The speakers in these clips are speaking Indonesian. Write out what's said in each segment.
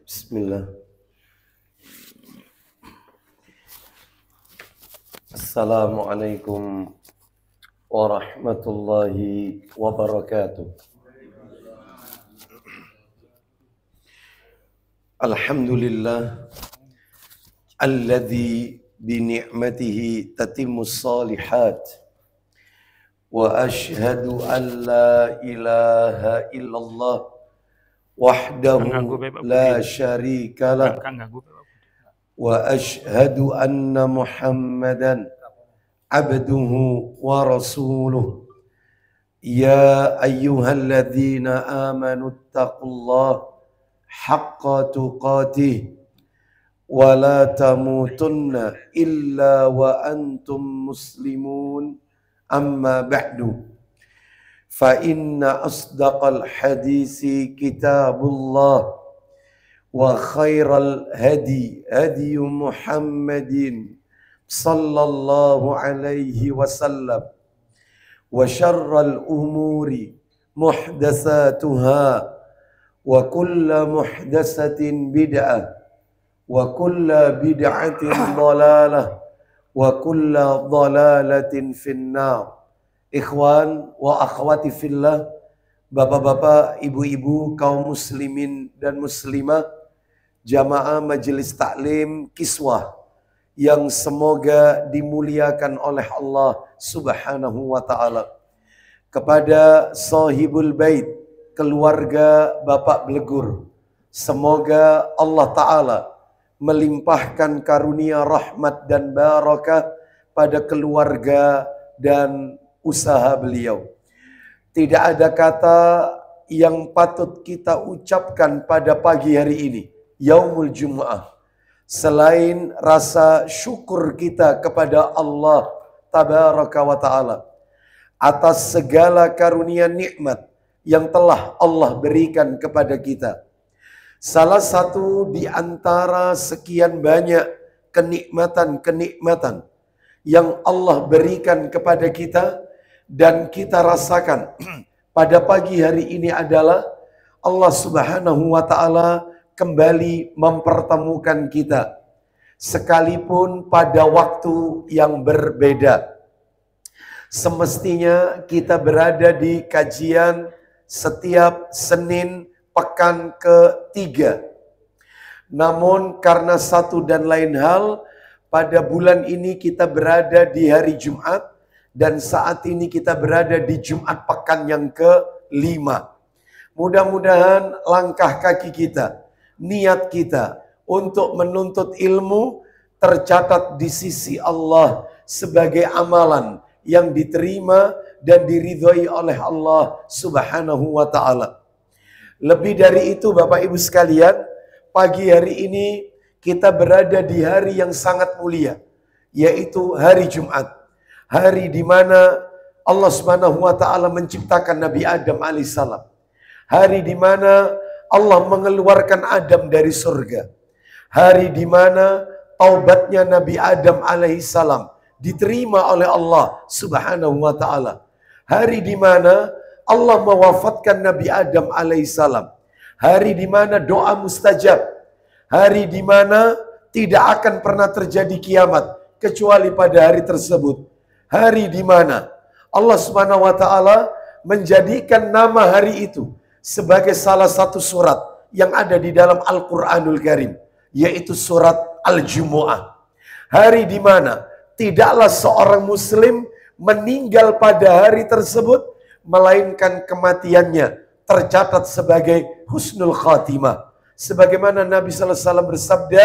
Bismillah. Assalamualaikum warahmatullahi wabarakatuh. Alhamdulillah alladzi bi ni'matihi tatimmus shalihat wa ashhadu an la ilaha illallah wahdahu la syarika lah wa ashhadu anna Muhammadan abduhu wa rasuluh. Ya ayyuhalladzina amanu taqullaha haqqa tuqatih wa la tamutunna illa wa antum muslimun. Amma ba'du, fa inna asdaqal hadisi kitabullah wa khairal hadi hadi Muhammadin sallallahu alaihi wasallam wa syarral umuri muhdatsatuha wa kulla muhdatsatin bid'ah wa kulla bid'atin dhalalah wa kulla dhalalatin finnar. Ikhwan wa akhwati fillah, bapak-bapak, ibu-ibu, kaum muslimin dan muslimah, jamaah majelis taklim Kiswah yang semoga dimuliakan oleh Allah Subhanahu wa taala. Kepada sahibul bait, keluarga Bapak Blegur, semoga Allah taala melimpahkan karunia rahmat dan barakah pada keluarga dan usaha beliau. Tidak ada kata yang patut kita ucapkan pada pagi hari ini, Yaumul Jumu'ah, selain rasa syukur kita kepada Allah Tabaraka wa Ta'ala atas segala karunia nikmat yang telah Allah berikan kepada kita. Salah satu di antara sekian banyak kenikmatan-kenikmatan yang Allah berikan kepada kita dan kita rasakan pada pagi hari ini adalah Allah Subhanahu wa taala kembali mempertemukan kita sekalipun pada waktu yang berbeda. Semestinya kita berada di kajian setiap Senin pekan ketiga. Namun karena satu dan lain hal, pada bulan ini kita berada di hari Jumat dan saat ini kita berada di Jumat pekan yang kelima. Mudah-mudahan langkah kaki kita, niat kita untuk menuntut ilmu tercatat di sisi Allah sebagai amalan yang diterima dan diridhoi oleh Allah Subhanahu wa taala. Lebih dari itu Bapak Ibu sekalian, pagi hari ini kita berada di hari yang sangat mulia, yaitu hari Jumat. Hari di mana Allah Subhanahu wa taala menciptakan Nabi Adam alaihissalam. Hari di mana Allah mengeluarkan Adam dari surga. Hari di mana taubatnya Nabi Adam alaihissalam diterima oleh Allah Subhanahu wa taala. Hari di mana Allah mewafatkan Nabi Adam alaihissalam. Hari di mana doa mustajab. Hari di mana tidak akan pernah terjadi kiamat kecuali pada hari tersebut. Hari di mana Allah Subhanahu wa taala menjadikan nama hari itu sebagai salah satu surat yang ada di dalam Al-Qur'anul Karim, yaitu surat Al-Jumu'ah. Hari di mana tidaklah seorang muslim meninggal pada hari tersebut melainkan kematiannya tercatat sebagai husnul khatimah. Sebagaimana Nabi sallallahu alaihi wasallam bersabda,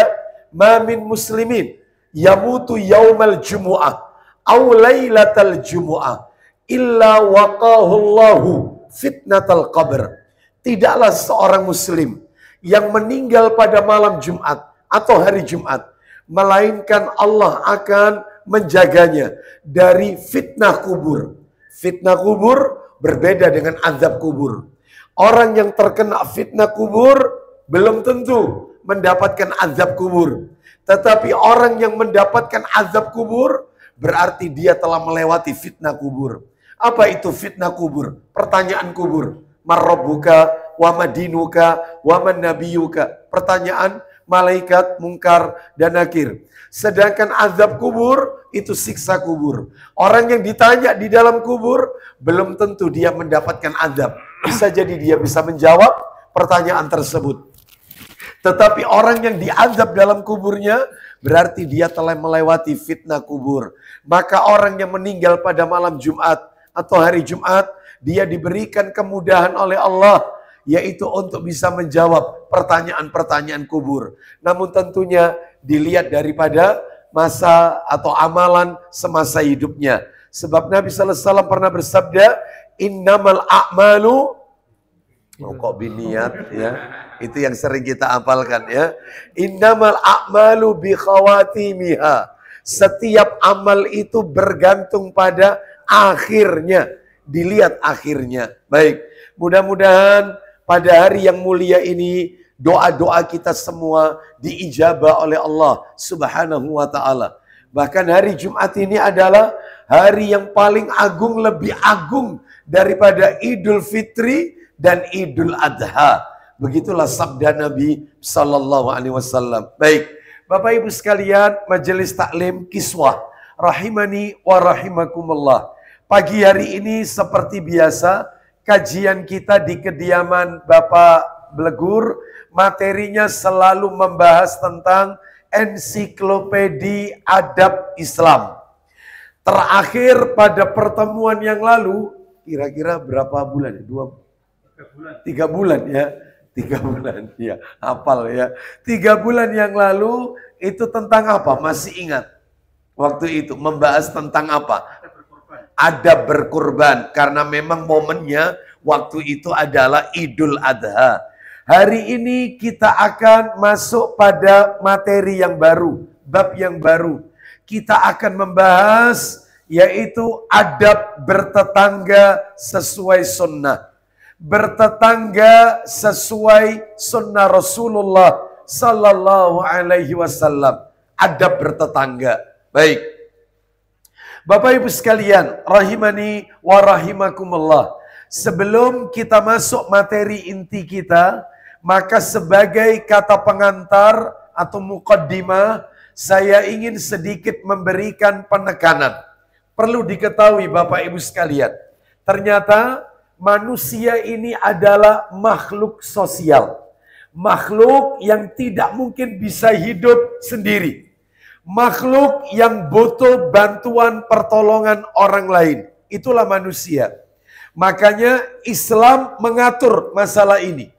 "Ma min muslimin yamutu yaumal jumu'ah aw lailatal jumu'ah illa waqahu Allahu fitnatal qabr." Tidaklah seorang muslim yang meninggal pada malam Jumat atau hari Jumat melainkan Allah akan menjaganya dari fitnah kubur. Fitnah kubur, berbeda dengan azab kubur. Orang yang terkena fitnah kubur belum tentu mendapatkan azab kubur. Tetapi orang yang mendapatkan azab kubur berarti dia telah melewati fitnah kubur. Apa itu fitnah kubur? Pertanyaan kubur. Marrabbuka wa madinuka wa man nabiyuka. Pertanyaan malaikat, mungkar, dan nakir. Sedangkan azab kubur itu siksa kubur. Orang yang ditanya di dalam kubur belum tentu dia mendapatkan azab. Bisa jadi dia bisa menjawab pertanyaan tersebut. Tetapi orang yang diazab dalam kuburnya berarti dia telah melewati fitnah kubur. Maka orang yang meninggal pada malam Jumat atau hari Jumat, dia diberikan kemudahan oleh Allah, yaitu untuk bisa menjawab pertanyaan-pertanyaan kubur. Namun tentunya dilihat daripada masa atau amalan semasa hidupnya. Sebab Nabi SAW pernah bersabda, innamal a'malu kok biniat ya. Itu yang sering kita hafalkan ya. Innamal a'malu bi khawatimiha. Setiap amal itu bergantung pada akhirnya. Dilihat akhirnya. Baik, mudah-mudahan pada hari yang mulia ini doa-doa kita semua diijabah oleh Allah Subhanahu wa taala. Bahkan hari Jumat ini adalah hari yang paling agung, lebih agung daripada Idul Fitri dan Idul Adha. Begitulah sabda Nabi Sallallahu Alaihi Wasallam. Baik, Bapak Ibu sekalian, majelis taklim Kiswah, rahimani wa rahimakumullah. Pagi hari ini seperti biasa, kajian kita di kediaman Bapak Blegur, materinya selalu membahas tentang ensiklopedi adab Islam. Terakhir pada pertemuan yang lalu, kira-kira berapa bulan? 3 bulan ya. 3 bulan ya, hafal ya. 3 bulan yang lalu itu tentang apa? Masih ingat? Waktu itu membahas tentang apa? Adab berkurban. Karena memang momennya waktu itu adalah Idul Adha. Hari ini kita akan masuk pada materi yang baru, bab yang baru. Kita akan membahas yaitu adab bertetangga sesuai sunnah. Bertetangga sesuai sunnah Rasulullah Sallallahu Alaihi Wasallam. Adab bertetangga. Baik, Bapak Ibu sekalian, rahimani wa rahimakumullah. Sebelum kita masuk materi inti kita, maka sebagai kata pengantar atau muqaddimah, saya ingin sedikit memberikan penekanan. Perlu diketahui Bapak Ibu sekalian, ternyata manusia ini adalah makhluk sosial. Makhluk yang tidak mungkin bisa hidup sendiri. Makhluk yang butuh bantuan pertolongan orang lain. Itulah manusia. Makanya Islam mengatur masalah ini.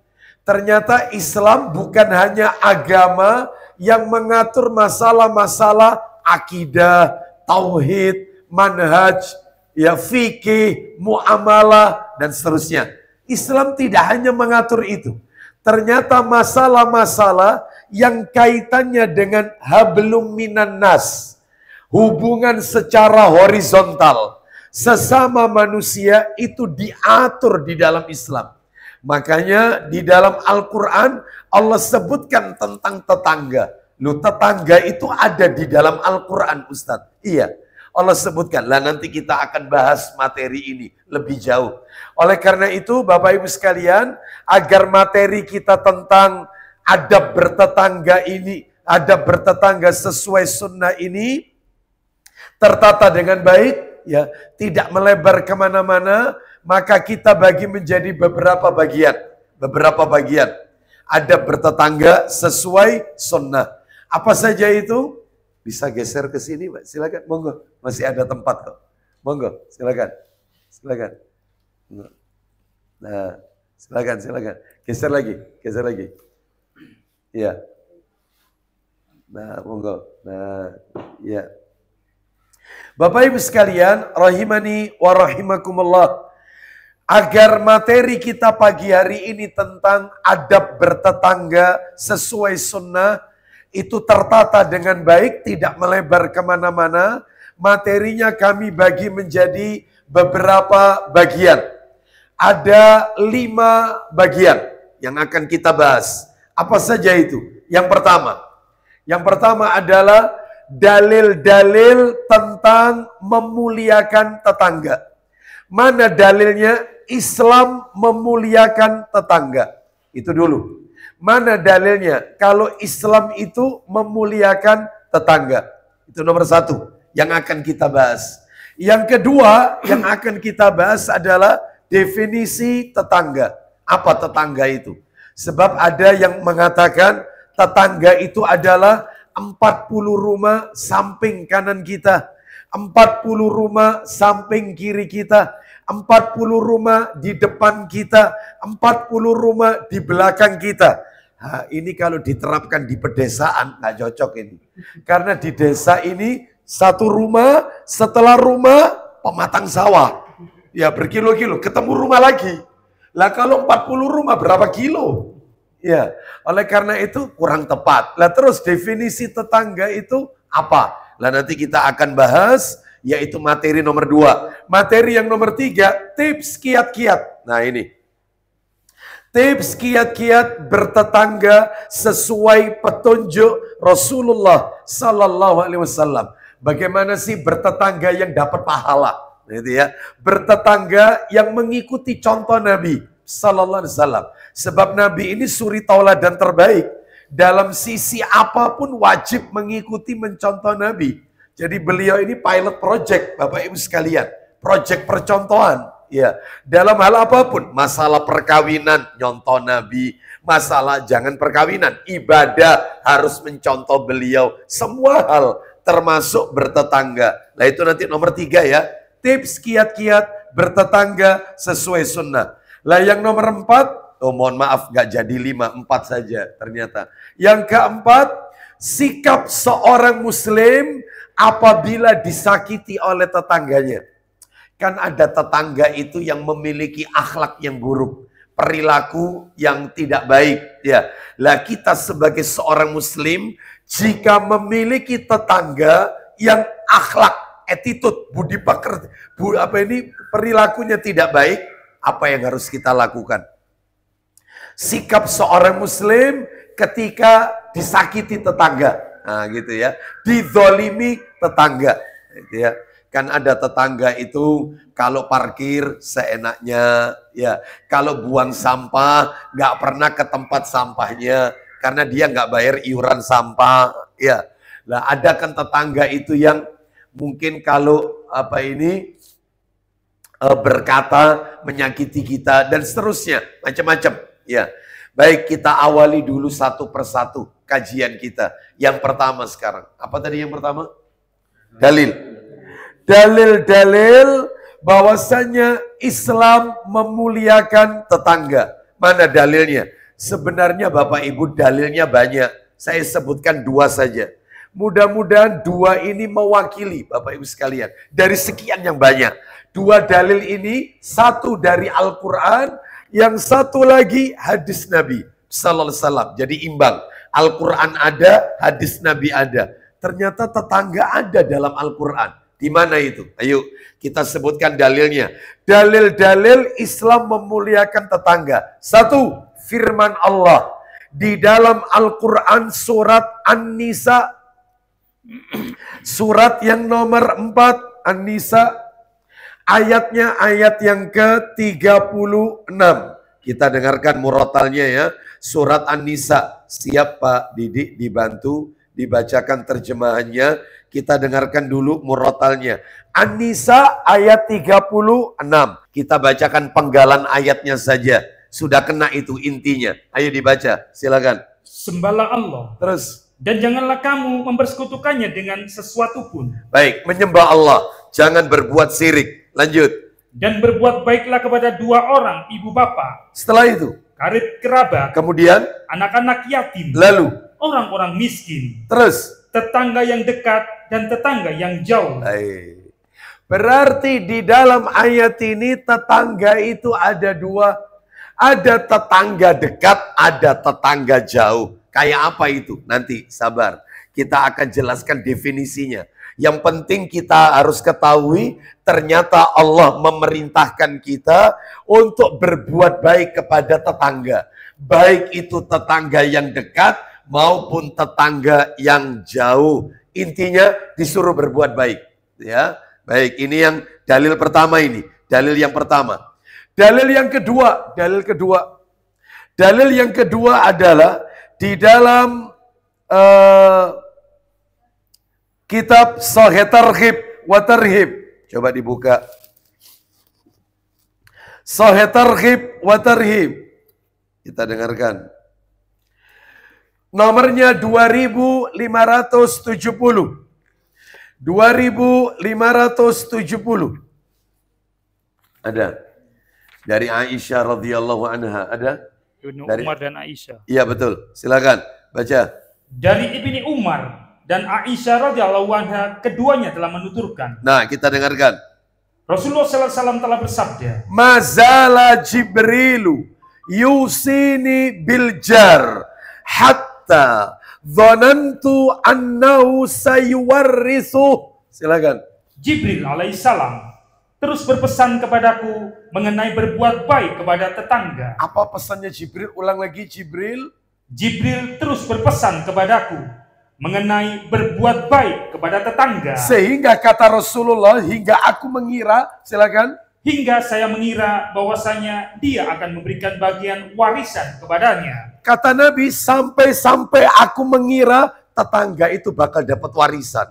Ternyata Islam bukan hanya agama yang mengatur masalah-masalah akidah, tauhid, manhaj, ya fikih, muamalah, dan seterusnya. Islam tidak hanya mengatur itu. Ternyata masalah-masalah yang kaitannya dengan hablum minan nas, hubungan secara horizontal, sesama manusia itu diatur di dalam Islam. Makanya di dalam Al-Quran Allah sebutkan tentang tetangga. Loh, tetangga itu ada di dalam Al-Quran, Ustadz. Iya. Allah sebutkan. Lah nanti kita akan bahas materi ini lebih jauh. Oleh karena itu Bapak Ibu sekalian, agar materi kita tentang adab bertetangga ini, adab bertetangga sesuai sunnah ini tertata dengan baik, ya, tidak melebar kemana-mana, maka kita bagi menjadi beberapa bagian. Beberapa bagian. Adab bertetangga sesuai sunnah. Apa saja itu? Bisa geser ke sini, Pak. Silakan, monggo. Masih ada tempat kok. Monggo, silakan. Silakan. Nah, silakan. Geser lagi. Iya. Nah, monggo. Nah, ya. Bapak Ibu sekalian, rahimani wa rahimakumullah. Agar materi kita pagi hari ini tentang adab bertetangga sesuai sunnah itu tertata dengan baik, tidak melebar kemana-mana. Materinya kami bagi menjadi beberapa bagian. Ada 5 bagian yang akan kita bahas. Apa saja itu? Yang pertama adalah dalil-dalil tentang memuliakan tetangga. Mana dalilnya Islam memuliakan tetangga? Itu dulu. Mana dalilnya kalau Islam itu memuliakan tetangga? Itu nomor 1 yang akan kita bahas. Yang kedua yang akan kita bahas adalah definisi tetangga. Apa tetangga itu? Sebab ada yang mengatakan tetangga itu adalah 40 rumah samping kanan kita, 40 rumah samping kiri kita, 40 rumah di depan kita, 40 rumah di belakang kita. Nah, ini kalau diterapkan di pedesaan nggak cocok ini. Karena di desa ini satu rumah, setelah rumah pematang sawah. Ya berkilo-kilo, ketemu rumah lagi. Lah kalau 40 rumah berapa kilo? Ya, oleh karena itu kurang tepat. Lah terus definisi tetangga itu apa? Lah nanti kita akan bahas, yaitu materi nomor 2. Materi yang nomor 3, tips kiat-kiat. Nah ini. Tips kiat-kiat bertetangga sesuai petunjuk Rasulullah Sallallahu Alaihi Wasallam. Bagaimana sih bertetangga yang dapat pahala? Gitu ya. Bertetangga yang mengikuti contoh Nabi Sallallahu Alaihi Wasallam. Sebab Nabi ini suri tauladan terbaik. Dalam sisi apapun wajib mengikuti mencontoh Nabi. Jadi beliau ini pilot project, Bapak Ibu sekalian. Project percontohan. Ya, dalam hal apapun, masalah perkawinan nyontoh Nabi, masalah jangan perkawinan, ibadah harus mencontoh beliau, semua hal termasuk bertetangga. Nah itu nanti nomor 3 ya, tips kiat-kiat bertetangga sesuai sunnah. Lah yang nomor 4, oh mohon maaf gak jadi 5, 4 saja ternyata. Yang keempat, sikap seorang muslim apabila disakiti oleh tetangganya. Kan ada tetangga itu yang memiliki akhlak yang buruk, perilaku yang tidak baik. Ya, lah kita sebagai seorang muslim, jika memiliki tetangga yang akhlak, attitude, budi pekerti, perilakunya tidak baik, apa yang harus kita lakukan? Sikap seorang muslim ketika disakiti tetangga, nah gitu ya, dizolimi tetangga, gitu ya. Kan ada tetangga itu kalau parkir seenaknya, ya. Kalau buang sampah nggak pernah ke tempat sampahnya karena dia nggak bayar iuran sampah, ya. Lah ada kan tetangga itu yang mungkin kalau berkata menyakiti kita dan seterusnya, macam-macam, ya. Baik, kita awali dulu satu persatu kajian kita. Yang pertama sekarang, apa tadi yang pertama? Dalil. Dalil-dalil bahwasanya Islam memuliakan tetangga. Mana dalilnya? Sebenarnya Bapak Ibu dalilnya banyak. Saya sebutkan 2 saja. Mudah-mudahan 2 ini mewakili Bapak Ibu sekalian. Dari sekian yang banyak. 2 dalil ini, 1 dari Al-Quran, yang 1 lagi hadis Nabi Sallallahu Alaihi Wasallam. Jadi imbang. Al-Quran ada, hadis Nabi ada. Ternyata tetangga ada dalam Al-Quran. Di mana itu? Ayo kita sebutkan dalilnya. Dalil-dalil Islam memuliakan tetangga. 1, firman Allah. Di dalam Al-Quran surat An-Nisa. Surat yang nomor 4 An-Nisa. Ayatnya ayat yang ke-36. Kita dengarkan murotalnya ya. Surat An-Nisa. Siap Pak Didik dibantu dibacakan terjemahannya. Kita dengarkan dulu murotalnya. An-Nisa ayat 36. Kita bacakan penggalan ayatnya saja. Sudah kena itu intinya. Ayo dibaca, silakan. Sembahlah Allah. Terus. Dan janganlah kamu mempersekutukannya dengan sesuatu pun. Baik, menyembah Allah. Jangan berbuat syirik. Lanjut. Dan berbuat baiklah kepada 2 orang ibu bapa. Setelah itu. Karib kerabat. Kemudian. Anak-anak yatim. Lalu. Orang-orang miskin. Terus. Tetangga yang dekat dan tetangga yang jauh. Berarti di dalam ayat ini tetangga itu ada 2. Ada tetangga dekat, ada tetangga jauh. Kayak apa itu? Nanti sabar. Kita akan jelaskan definisinya. Yang penting kita harus ketahui ternyata Allah memerintahkan kita untuk berbuat baik kepada tetangga. Baik itu tetangga yang dekat maupun tetangga yang jauh. Intinya disuruh berbuat baik. Ya, baik, ini yang dalil pertama ini. Dalil yang pertama. Dalil yang kedua adalah di dalam kitab Sahih Targhib wa Tarhib. Coba dibuka. Sahih Targhib wa Tarhib. Kita dengarkan. Nomornya 2570. 2570. Ada. Dari Aisyah radhiyallahu anha. Ada? Ibnu Dari Umar dan Aisyah. Iya betul. Silakan baca. Dari Ibni Umar dan Aisyah radhiyallahu anha, keduanya telah menuturkan. Nah, kita dengarkan. Rasulullah SAW telah bersabda, Mazala Jibrilu yusini biljar hatta dhanantu annahu sayuwarrisu. Silakan. Jibril alaihissalam terus berpesan kepadaku mengenai berbuat baik kepada tetangga. Apa pesannya Jibril? Ulang lagi Jibril. Jibril terus berpesan kepadaku mengenai berbuat baik kepada tetangga. Sehingga kata Rasulullah, hingga aku mengira, silakan. Hingga saya mengira bahwasanya dia akan memberikan bagian warisan kepadanya. Kata Nabi, sampai-sampai aku mengira tetangga itu bakal dapat warisan.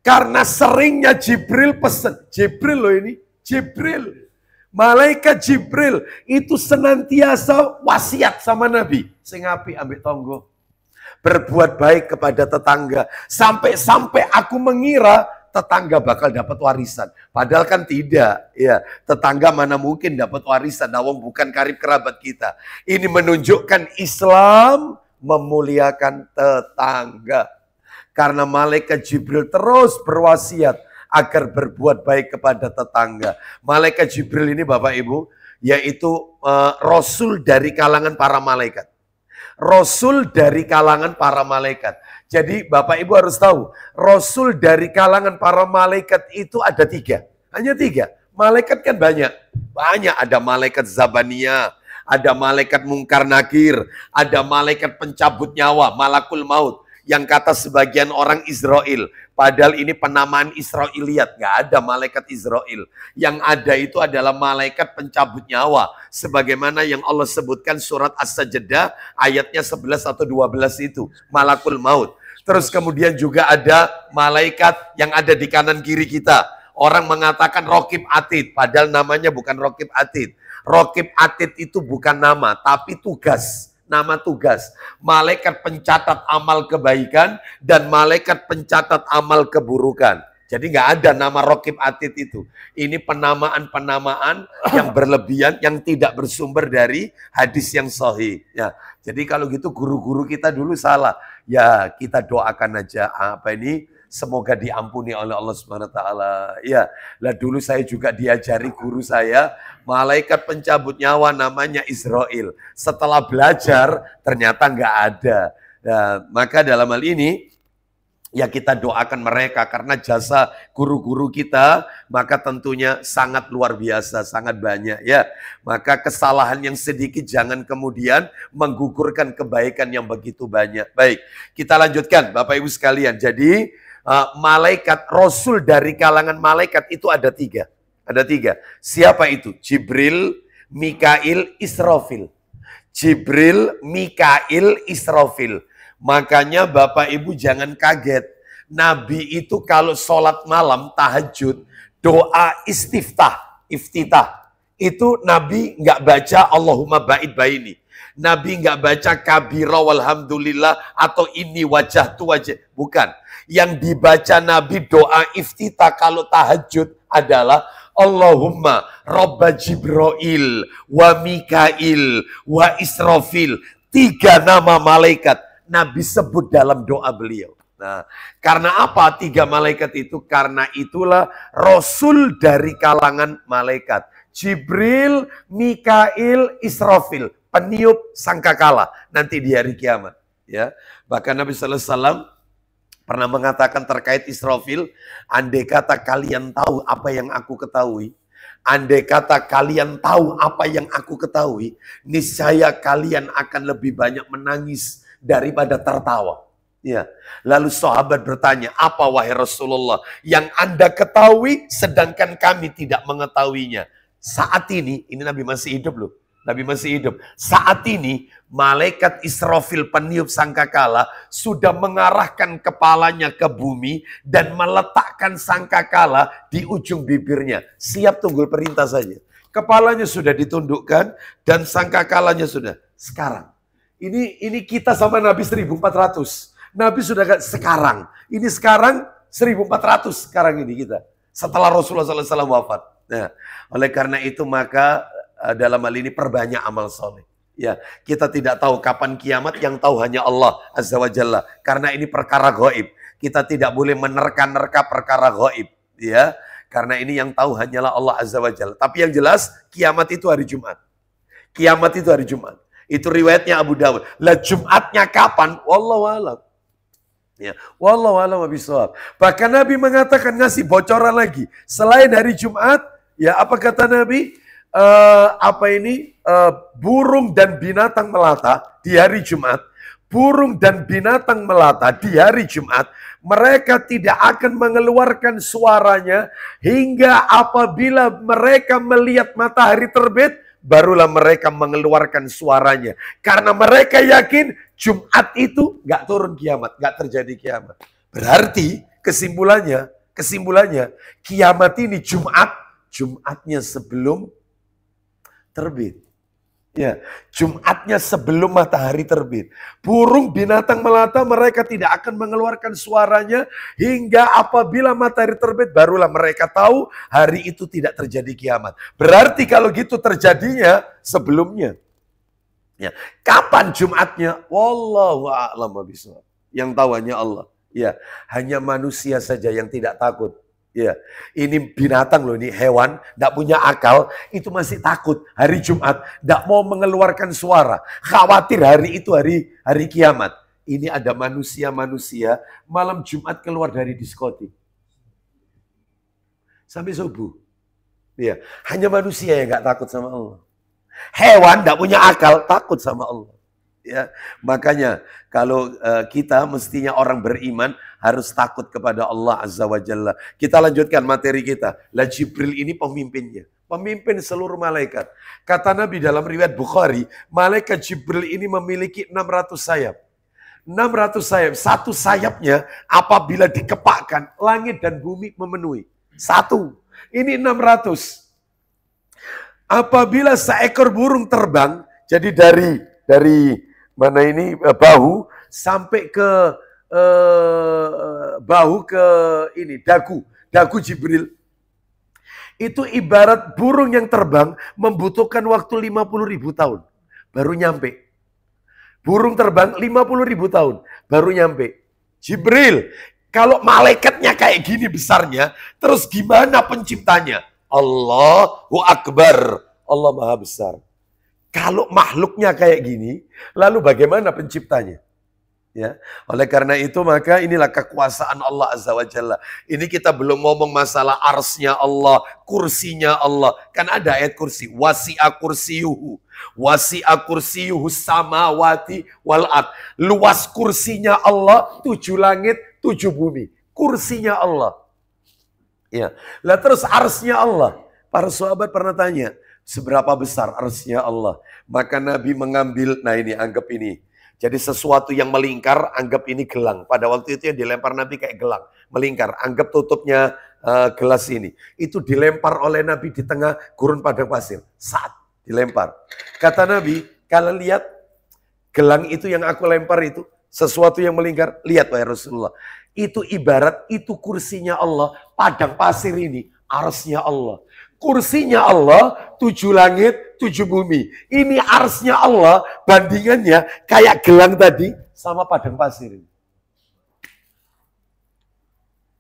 Karena seringnya Jibril pesan. Jibril loh ini, Jibril. Malaikat Jibril itu senantiasa wasiat sama Nabi. Sing apik ambek tonggo. Berbuat baik kepada tetangga. Sampai-sampai aku mengira tetangga bakal dapat warisan. Padahal kan tidak. Ya, tetangga mana mungkin dapat warisan. Nawang bukan karib kerabat kita. Ini menunjukkan Islam memuliakan tetangga. Karena malaikat Jibril terus berwasiat agar berbuat baik kepada tetangga. Malaikat Jibril ini Bapak Ibu, yaitu Rasul dari kalangan para malaikat. Rasul dari kalangan para malaikat. Jadi Bapak Ibu harus tahu, Rasul dari kalangan para malaikat itu ada 3. Hanya 3. Malaikat kan banyak. Banyak, ada malaikat Zabaniyah, ada malaikat Mungkar Nakir, ada malaikat pencabut nyawa, Malakul Maut. Yang kata sebagian orang Israel. Padahal ini penamaan Israiliyat. Nggak ada malaikat Israel. Yang ada itu adalah malaikat pencabut nyawa. Sebagaimana yang Allah sebutkan surat As-Sajdah ayatnya 11 atau 12 itu. Malakul Maut. Terus kemudian juga ada malaikat yang ada di kanan kiri kita. Orang mengatakan Raqib Atid. Padahal namanya bukan Raqib Atid. Raqib Atid itu bukan nama, tapi tugas. Nama tugas. Malaikat pencatat amal kebaikan dan malaikat pencatat amal keburukan. Jadi nggak ada nama Raqib Atid itu. Ini penamaan-penamaan yang berlebihan yang tidak bersumber dari hadis yang sahih. Ya, jadi kalau gitu guru-guru kita dulu salah. Ya, kita doakan aja semoga diampuni oleh Allah Subhanahu wa taala. Ya, lah dulu saya juga diajari guru saya, malaikat pencabut nyawa namanya Israel. Setelah belajar ternyata nggak ada. Nah, maka dalam hal ini ya kita doakan mereka karena jasa guru-guru kita maka tentunya sangat luar biasa, sangat banyak ya. Maka kesalahan yang sedikit jangan kemudian menggugurkan kebaikan yang begitu banyak. Baik, kita lanjutkan Bapak Ibu sekalian. Jadi malaikat, Rasul dari kalangan malaikat itu ada 3. Ada 3. Siapa itu? Jibril, Mikail, Israfil. Jibril, Mikail, Israfil. Makanya Bapak Ibu jangan kaget. Nabi itu kalau sholat malam, tahajud, doa istiftah. Itu Nabi nggak baca Allahumma ba'id baini. Nabi nggak baca kabira walhamdulillah atau ini wajah tu wajah. Bukan. Yang dibaca Nabi doa iftitah kalau tahajud adalah Allahumma Rabba Jibril wa Mikail wa Israfil. 3 nama malaikat Nabi sebut dalam doa beliau. Nah, karena apa 3 malaikat itu? Karena itulah Rasul dari kalangan malaikat. Jibril, Mikail, Israfil. Peniup sangkakala nanti di hari kiamat. Ya, bahkan Nabi Sallallahu Alaihi Wasallam pernah mengatakan terkait Israfil, andai kata kalian tahu apa yang aku ketahui, andai kata kalian tahu apa yang aku ketahui, niscaya kalian akan lebih banyak menangis daripada tertawa. Ya. Lalu sahabat bertanya, apa wahai Rasulullah yang Anda ketahui sedangkan kami tidak mengetahuinya? Saat ini Nabi masih hidup loh. Nabi masih hidup. Saat ini malaikat Israfil peniup sangkakala sudah mengarahkan kepalanya ke bumi dan meletakkan sangkakala di ujung bibirnya. Siap tunggu perintah saja. Kepalanya sudah ditundukkan dan sangkakalanya sudah. Sekarang. Ini kita sama Nabi 1400. Nabi sudah sekarang. Ini sekarang 1400 sekarang ini kita. Setelah Rasulullah SAW wafat. Nah, oleh karena itu maka dalam hal ini perbanyak amal soleh. Ya, kita tidak tahu kapan kiamat, yang tahu hanya Allah Azza wa Jalla. Karena ini perkara gaib. Kita tidak boleh menerka-nerka perkara gaib. Ya, karena ini yang tahu hanyalah Allah Azza wa Jalla. Tapi yang jelas kiamat itu hari Jumat. Kiamat itu hari Jumat. Itu riwayatnya Abu Dawud. Lah Jumatnya kapan? Wallahu a'lam. Ya, wallahu a'lam bishawab. Bahkan Nabi mengatakan, ngasih bocoran lagi. Selain hari Jumat, ya apa kata Nabi? Burung dan binatang melata di hari Jumat, burung dan binatang melata di hari Jumat, mereka tidak akan mengeluarkan suaranya hingga apabila mereka melihat matahari terbit, barulah mereka mengeluarkan suaranya. Karena mereka yakin Jumat itu nggak turun kiamat, nggak terjadi kiamat. Berarti kesimpulannya kiamat ini Jumatnya sebelum terbit. Ya, Jumatnya sebelum matahari terbit. Burung binatang melata mereka tidak akan mengeluarkan suaranya hingga apabila matahari terbit, barulah mereka tahu hari itu tidak terjadi kiamat. Berarti kalau gitu terjadinya sebelumnya. Ya, kapan Jumatnya? Wallahu a'lam bishawab. Yang tahu hanya Allah. Ya, hanya manusia saja yang tidak takut. Ya, ini binatang loh, ini hewan, tidak punya akal, itu masih takut hari Jumat, tidak mau mengeluarkan suara, khawatir hari itu hari kiamat. Ini ada manusia malam Jumat keluar dari diskotik sampai subuh. Ya, hanya manusia yang nggak takut sama Allah. Hewan tidak punya akal, takut sama Allah. Ya, makanya kalau kita mestinya orang beriman harus takut kepada Allah Azza wa Jalla. Kita lanjutkan materi kita. Lah Jibril ini pemimpinnya. Pemimpin seluruh malaikat. Kata Nabi dalam riwayat Bukhari, malaikat Jibril ini memiliki 600 sayap. 600 sayap. Satu sayapnya apabila dikepakkan, langit dan bumi memenuhi. Satu. Ini 600. Apabila seekor burung terbang, jadi dari mana ini bahu sampai ke bahu ke ini dagu Jibril. Itu ibarat burung yang terbang membutuhkan waktu 50.000 tahun baru nyampe. Burung terbang 50.000 tahun baru nyampe. Jibril, kalau malaikatnya kayak gini besarnya, terus gimana penciptanya? Allahu Akbar. Allah Maha Besar. Kalau makhluknya kayak gini, lalu bagaimana penciptanya? Ya, oleh karena itu maka inilah kekuasaan Allah Azza wa Jalla. Ini kita belum ngomong masalah arsnya Allah, kursinya Allah. Kan ada ayat kursi, wasi'a kursiyuhu samawati wal ard. Luas kursinya Allah 7 langit, 7 bumi. Kursinya Allah. Ya. Lah terus arsnya Allah. Para sahabat pernah tanya, seberapa besar arsnya Allah? Maka Nabi mengambil, nah ini anggap ini. Jadi sesuatu yang melingkar, anggap ini gelang. Pada waktu itu yang dilempar Nabi kayak gelang. Melingkar, anggap tutupnya gelas ini. Itu dilempar oleh Nabi di tengah gurun padang pasir. Saat dilempar. Kata Nabi, kalian lihat gelang itu yang aku lempar itu. Sesuatu yang melingkar, lihat wahai Rasulullah. Itu ibarat, itu kursinya Allah. Padang pasir ini, arsnya Allah. Kursinya Allah 7 langit, 7 bumi. Ini arsnya Allah, bandingannya kayak gelang tadi sama padang pasir.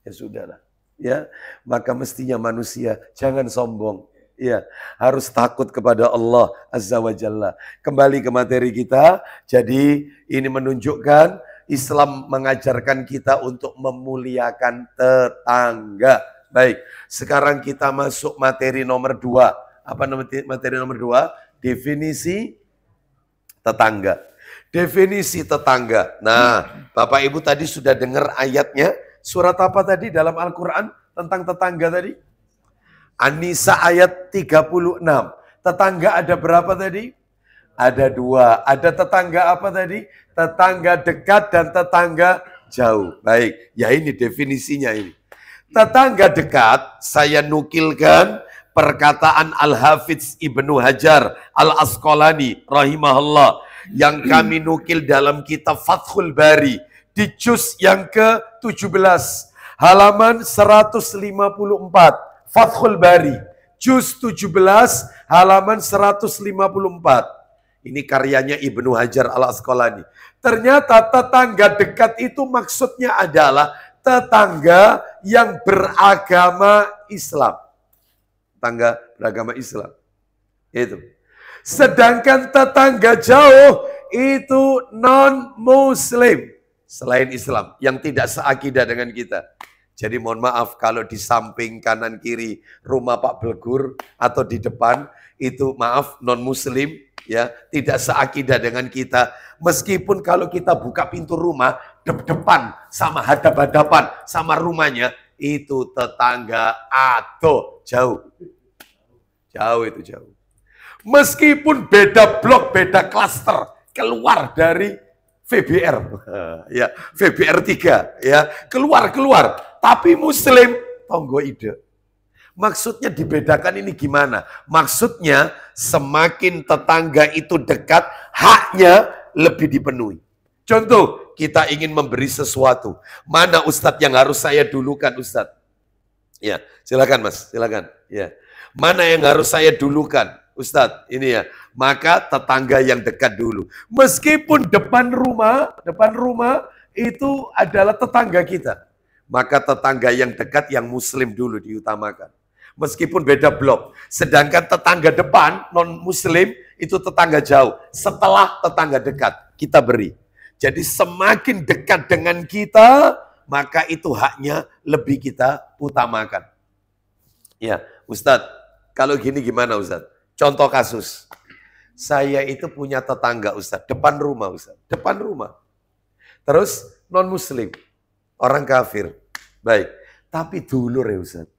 Ya sudahlah. Ya, maka mestinya manusia jangan sombong. Ya, harus takut kepada Allah Azza wa Jalla. Kembali ke materi kita. Jadi ini menunjukkan Islam mengajarkan kita untuk memuliakan tetangga. Baik, sekarang kita masuk materi nomor 2. Apa materi nomor 2? Definisi tetangga. Definisi tetangga. Nah, Bapak Ibu tadi sudah dengar ayatnya. Surat apa tadi dalam Al-Quran tentang tetangga tadi? An-Nisa ayat 36. Tetangga ada berapa tadi? Ada 2. Ada tetangga apa tadi? Tetangga dekat dan tetangga jauh. Baik, ya ini definisinya ini. Tetangga dekat, saya nukilkan perkataan Al-Hafidz Ibnu Hajar Al-Asqalani rahimahullah yang kami nukil dalam kitab Fathul Bari di juz yang ke-17 halaman 154. Fathul Bari juz 17 halaman 154. Ini karyanya Ibnu Hajar Al-Asqalani. Ternyata tetangga dekat itu maksudnya adalah tetangga yang beragama Islam. Tetangga beragama Islam. Itu. Sedangkan tetangga jauh itu non-muslim. Selain Islam. Yang tidak seakidah dengan kita. Jadi mohon maaf kalau di samping kanan kiri rumah Pak Belgur atau di depan itu maaf non-muslim. Ya, tidak seakidah dengan kita. Meskipun kalau kita buka pintu rumah, depan sama hadap-hadapan sama rumahnya, itu tetangga atau jauh. Jauh itu jauh. Meskipun beda blok, beda klaster, keluar dari VBR. Ya, VBR 3, ya, keluar. Tapi muslim, tonggo ide. Maksudnya dibedakan ini gimana? Maksudnya semakin tetangga itu dekat, haknya lebih dipenuhi. Contoh, kita ingin memberi sesuatu. Mana Ustadz yang harus saya dulukan, Ustadz? Ya, silakan Mas, silakan. Ya. Mana yang harus saya dulukan, Ustadz? Ini ya. Maka tetangga yang dekat dulu. Meskipun depan rumah itu adalah tetangga kita. Maka tetangga yang dekat yang muslim dulu diutamakan. Meskipun beda blok. Sedangkan tetangga depan, non-muslim, itu tetangga jauh. Setelah tetangga dekat, kita beri. Jadi semakin dekat dengan kita, maka itu haknya lebih kita utamakan. Ya, Ustadz, kalau gini gimana Ustadz? Contoh kasus. Saya itu punya tetangga Ustadz, depan rumah Ustadz. Depan rumah. Terus non-muslim, orang kafir. Baik, tapi dulur ya Ustadz.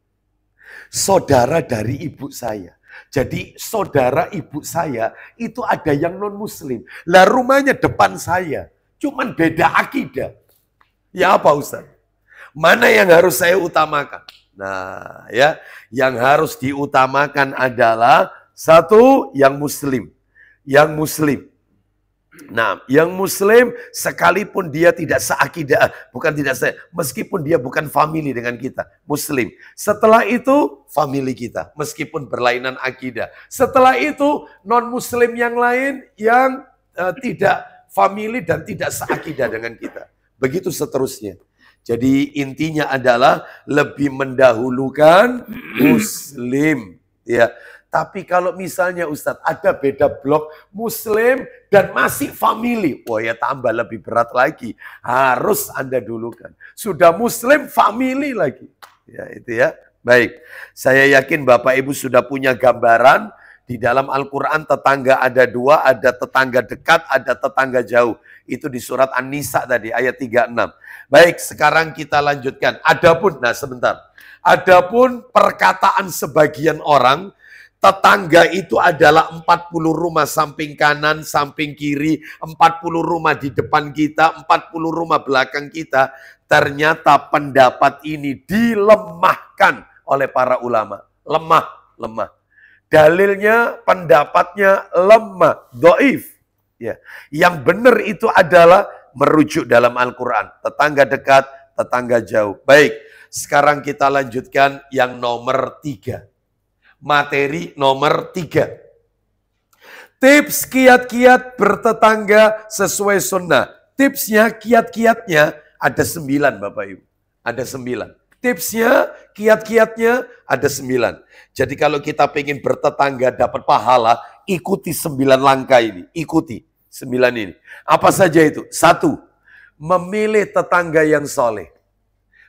Saudara dari ibu saya. Jadi saudara ibu saya itu ada yang non-muslim. Lah rumahnya depan saya. Cuman beda akidah. Ya apa Ustaz? Mana yang harus saya utamakan? Nah ya, yang harus diutamakan adalah satu yang muslim. Yang muslim. Nah, yang muslim sekalipun dia tidak seakidah, bukan tidak meskipun dia bukan family dengan kita, muslim. Setelah itu family kita, meskipun berlainan akidah. Setelah itu non muslim yang lain yang tidak family dan tidak seakidah dengan kita. Begitu seterusnya. Jadi intinya adalah lebih mendahulukan muslim, ya. Tapi kalau misalnya Ustadz ada beda blok muslim dan masih family. Wah ya tambah lebih berat lagi. Harus Anda dulukan. Sudah muslim family lagi. Ya itu ya. Baik. Saya yakin Bapak Ibu sudah punya gambaran. Di dalam Al-Quran tetangga ada 2. Ada tetangga dekat, ada tetangga jauh. Itu di surat An-Nisa tadi ayat 36. Baik sekarang kita lanjutkan. Adapun, nah sebentar. Adapun perkataan sebagian orang. Tetangga itu adalah 40 rumah samping kanan, samping kiri, 40 rumah di depan kita, 40 rumah belakang kita. Ternyata pendapat ini dilemahkan oleh para ulama. Lemah. Dalilnya, pendapatnya lemah, dhaif. Ya. Yang benar itu adalah merujuk dalam Al-Quran. Tetangga dekat, tetangga jauh. Baik, sekarang kita lanjutkan yang nomor 3. Materi nomor 3. Tips kiat-kiat bertetangga sesuai sunnah. Tipsnya, kiat-kiatnya ada 9 Bapak Ibu. Ada 9. Tipsnya, kiat-kiatnya ada 9. Jadi kalau kita pengen bertetangga dapat pahala, ikuti 9 langkah ini. Ikuti 9 ini. Apa saja itu? 1. Memilih tetangga yang soleh.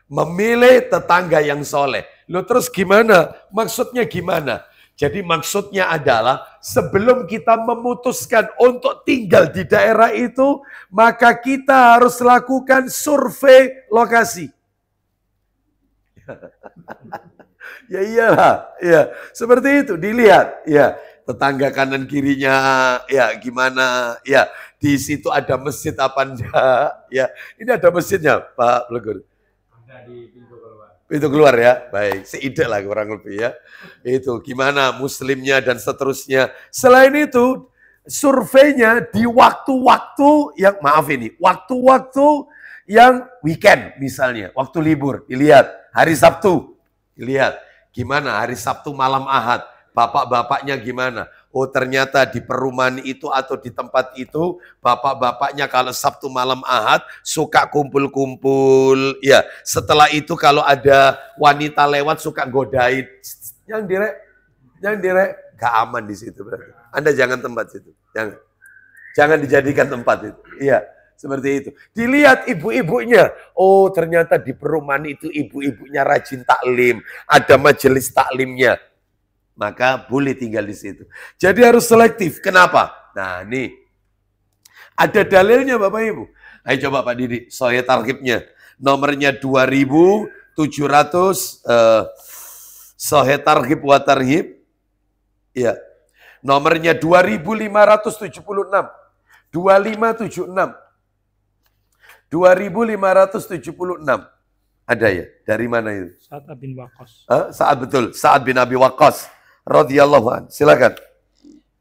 Memilih tetangga yang soleh. Loh terus gimana? Maksudnya gimana? Jadi maksudnya adalah sebelum kita memutuskan untuk tinggal di daerah itu, maka kita harus lakukan survei lokasi. Ya iyalah, ya seperti itu dilihat, ya tetangga kanan kirinya, ya gimana, ya di situ ada masjid apa enggak, ya ini ada masjidnya Pak Blegur. Di pintu keluar ya, baik, seide lah kurang lebih ya. Itu gimana muslimnya dan seterusnya. Selain itu, surveinya di waktu-waktu yang, maaf ini, waktu-waktu yang weekend misalnya, waktu libur, dilihat. Hari Sabtu, dilihat. Gimana hari Sabtu malam Ahad, bapak-bapaknya gimana? Oh ternyata di perumahan itu atau di tempat itu, bapak-bapaknya kalau Sabtu malam Ahad suka kumpul-kumpul. Ya, setelah itu kalau ada wanita lewat suka godain. Yang direk, gak aman di situ berarti. Anda jangan tempat situ, jangan dijadikan tempat itu. Iya, seperti itu. Dilihat ibu-ibunya. Oh ternyata di perumahan itu ibu-ibunya rajin taklim, ada majelis taklimnya. Maka boleh tinggal di situ. Jadi harus selektif. Kenapa? Nah, nih. Ada dalilnya Bapak Ibu. Ayo coba Pak Didi, Sahih Targhibnya. Nomornya 2700 Sahih Targhib wa Tarhib. Ya. Nomornya 2576. 2576. 2576. Ada ya? Dari mana itu? Sa'ad bin Waqqas. Sa'ad betul. Sa'ad bin Abi Waqqas radhiyallahu an. Silakan.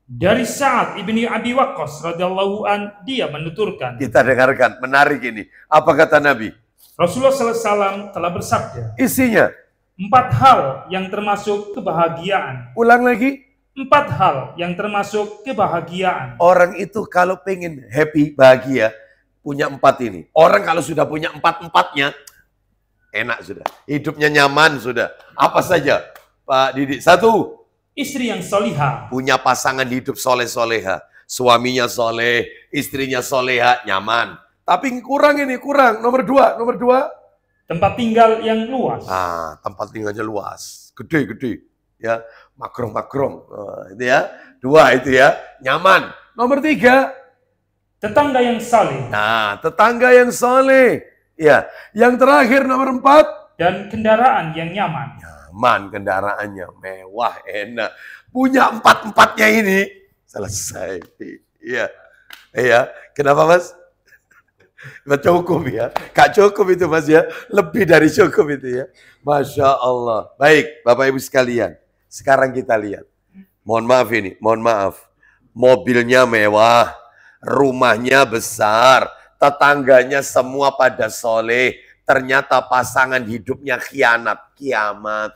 Dari Sa'ad ibni Abi Waqqas radhiyallahu an, dia menuturkan. Kita dengarkan, menarik ini. Apa kata Nabi? Rasulullah SAW telah bersabda. Isinya? 4 hal yang termasuk kebahagiaan. Ulang lagi. 4 hal yang termasuk kebahagiaan. Orang itu kalau pengen happy, bahagia, punya 4 ini. Orang kalau sudah punya 4-4-nya, enak sudah. Hidupnya nyaman sudah. Apa saja? Pak Didi. 1. Istri yang solihah. Punya pasangan hidup soleh-soleha. Suaminya soleh, istrinya soleha, nyaman. Tapi kurang ini, kurang. Nomor 2. Tempat tinggal yang luas. Tempat tinggalnya luas. Gede-gede. Ya, makrong-makrong. Itu ya. 2 itu ya. Nyaman. Nomor 3. Tetangga yang saleh. Nah, tetangga yang soleh. Ya. Yang terakhir nomor 4. Dan kendaraan yang nyaman. Nyaman kendaraannya, mewah, enak. Punya 4-4-nya ini, selesai. Iya. Iya. Kenapa Mas? Cukup ya. Gak cukup itu Mas ya. Lebih dari cukup itu ya. Masya Allah. Baik, Bapak Ibu sekalian. Sekarang kita lihat. Mohon maaf ini, mohon maaf. Mobilnya mewah. Rumahnya besar. Tetangganya semua pada soleh. Ternyata pasangan hidupnya khianat. Kiamat.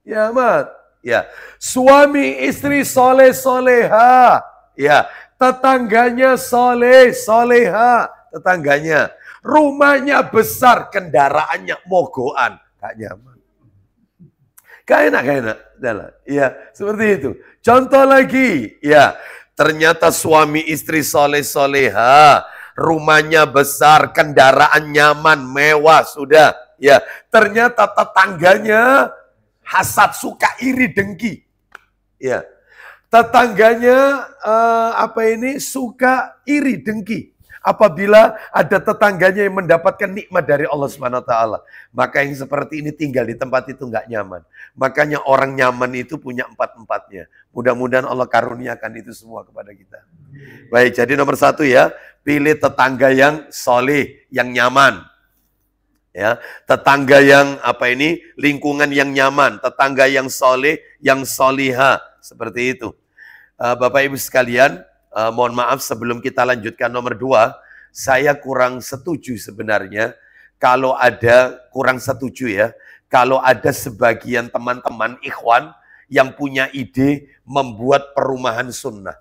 Kiamat. Ya. Suami istri soleh soleha. Ya. Tetangganya soleh soleha. Tetangganya. Rumahnya besar. Kendaraannya mogoan. Gak nyaman. Gak enak. Ya. Seperti itu. Contoh lagi. Ya. Ternyata suami istri soleh soleha. Rumahnya besar, kendaraan nyaman, mewah, sudah. Ya, ternyata tetangganya hasad, suka iri, dengki. Ya, tetangganya suka iri, dengki. Apabila ada tetangganya yang mendapatkan nikmat dari Allah Subhanahu wa taala, maka yang seperti ini tinggal di tempat itu nggak nyaman. Makanya orang nyaman itu punya 4-4-nya. Mudah-mudahan Allah karuniakan itu semua kepada kita. Baik, jadi nomor 1 ya, pilih tetangga yang soleh, yang nyaman. Ya, tetangga yang lingkungan yang nyaman, tetangga yang soleh, yang soliha, seperti itu. Bapak Ibu sekalian, mohon maaf sebelum kita lanjutkan nomor 2, saya kurang setuju sebenarnya kalau ada kalau ada sebagian teman-teman ikhwan yang punya ide membuat perumahan sunnah.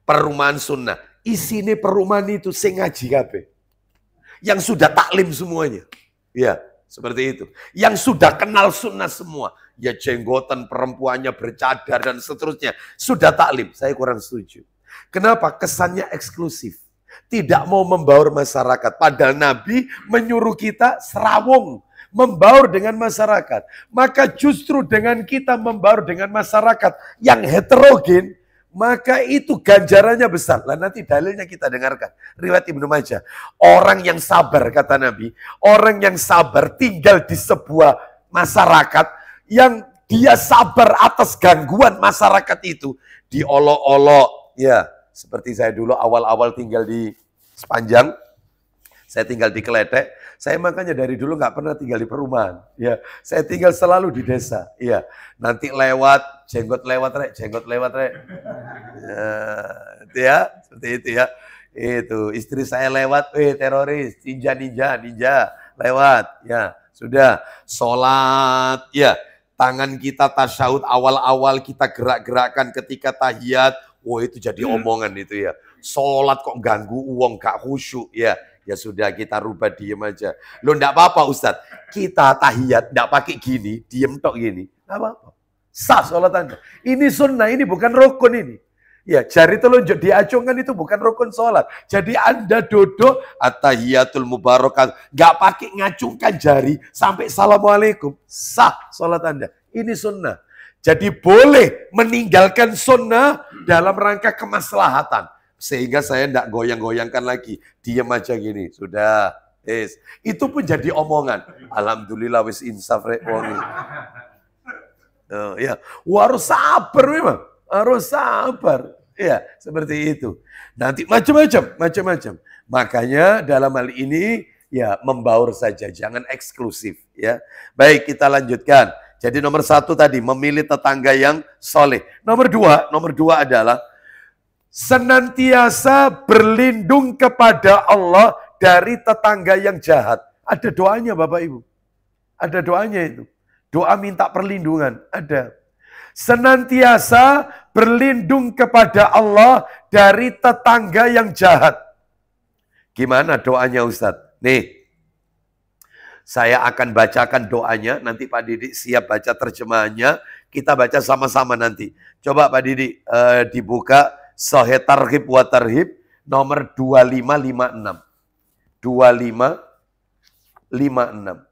Perumahan sunnah. Isine perumahan itu sing ngaji kabeh. Yang sudah taklim semuanya. Ya, seperti itu. Yang sudah kenal sunnah semua. Ya jenggotan, perempuannya bercadar dan seterusnya. Sudah taklim. Saya kurang setuju. Kenapa? Kesannya eksklusif. Tidak mau membaur masyarakat. Padahal Nabi menyuruh kita serawung. Membaur dengan masyarakat. Maka justru dengan kita membaur dengan masyarakat yang heterogen, maka itu ganjarannya besar. Lah nanti dalilnya kita dengarkan. Riwayat Ibnu Majah. Orang yang sabar, kata Nabi. Orang yang sabar tinggal di sebuah masyarakat yang dia sabar atas gangguan masyarakat itu. Diolok-olok. Ya, seperti saya dulu awal-awal tinggal di Sepanjang. Saya tinggal di Kletek. Saya makanya dari dulu nggak pernah tinggal di perumahan. Ya, saya tinggal selalu di desa. Ya, nanti lewat, jenggot lewat rek. Itu ya, seperti itu ya. Itu istri saya lewat, teroris, ninja, lewat. Ya, sudah sholat. Ya, tangan kita tasyahud awal-awal kita gerak-gerakkan ketika tahiyat. Oh itu jadi omongan itu ya. Sholat kok ganggu uang gak khusyuk ya. Ya sudah kita rubah diem aja. Loh enggak apa-apa Ustadz. Kita tahiyat enggak pakai gini, diem tok gini. Enggak apa-apa. Sah sholat Anda. Ini sunnah, ini bukan rukun ini. Ya, jari telunjuk diacungkan itu bukan rukun sholat. Jadi Anda duduk at-tahiyatul mubarakah, enggak pakai ngacungkan jari sampai assalamualaikum. Sah sholat Anda. Ini sunnah. Jadi boleh meninggalkan sunnah dalam rangka kemaslahatan. Sehingga saya tidak goyang-goyangkan lagi. Diam aja gini. Sudah. Yes. Itu pun jadi omongan. Alhamdulillah wis insaf rek wong. Ya, harus sabar memang. Harus sabar. Ya, seperti itu. Nanti macam-macam. Makanya dalam hal ini ya membaur saja, jangan eksklusif ya. Baik, kita lanjutkan. Jadi nomor 1 tadi memilih tetangga yang soleh. Nomor dua adalah senantiasa berlindung kepada Allah dari tetangga yang jahat. Ada doanya Bapak Ibu. Ada doanya itu. Doa minta perlindungan. Ada. Senantiasa berlindung kepada Allah dari tetangga yang jahat. Gimana doanya Ustadz? Nih. Saya akan bacakan doanya. Nanti Pak Didik siap baca terjemahannya. Kita baca sama-sama nanti. Coba Pak Didik dibuka. Sahih Targhib wa Tarhib nomor 2556. 2556.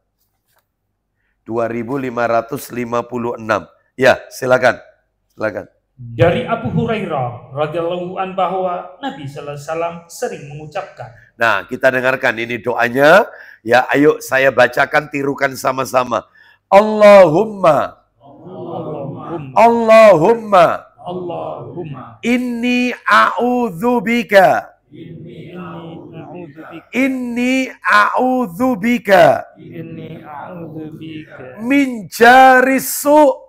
2556. Ya, silakan. Dari Abu Hurairah radhiyallahu an bahwa Nabi sallallahu alaihi wasallam sering mengucapkan. Nah, kita dengarkan ini doanya. Ya, ayo saya bacakan, tirukan sama-sama. Allahumma inni a'udzubika min jarisu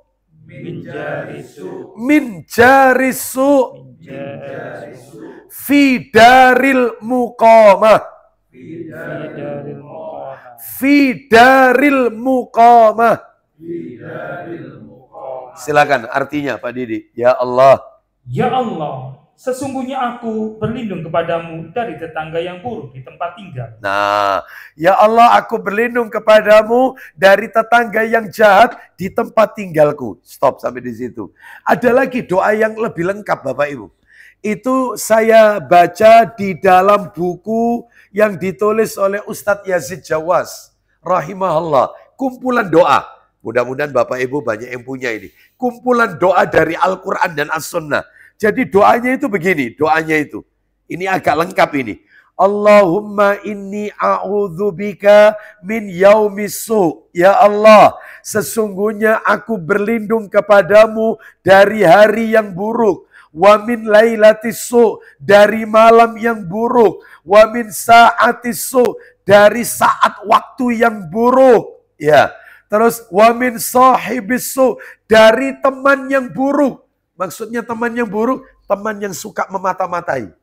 fi daril muqamah. Silakan artinya Pak Didi. Ya Allah. Ya Allah, sesungguhnya aku berlindung kepadamu dari tetangga yang buruk di tempat tinggal. Nah, ya Allah, aku berlindung kepadamu dari tetangga yang jahat di tempat tinggalku. Stop sampai di situ. Ada lagi doa yang lebih lengkap Bapak Ibu. Itu saya baca di dalam buku yang ditulis oleh Ustadz Yazid Jawas. Rahimahullah. Kumpulan doa. Mudah-mudahan Bapak Ibu banyak yang punya ini. Kumpulan doa dari Al-Quran dan As-Sunnah. Jadi doanya itu begini. Doanya itu. Ini agak lengkap ini. Allahumma inni a'udzubika min yaumissu. Ya Allah, sesungguhnya aku berlindung kepadamu dari hari yang buruk. Wa min lailatissu, dari malam yang buruk. Wa min sa'atissu, dari saat waktu yang buruk. Ya. Terus wa min sahibissu, dari teman yang buruk. Maksudnya teman yang buruk, teman yang suka memata-matai.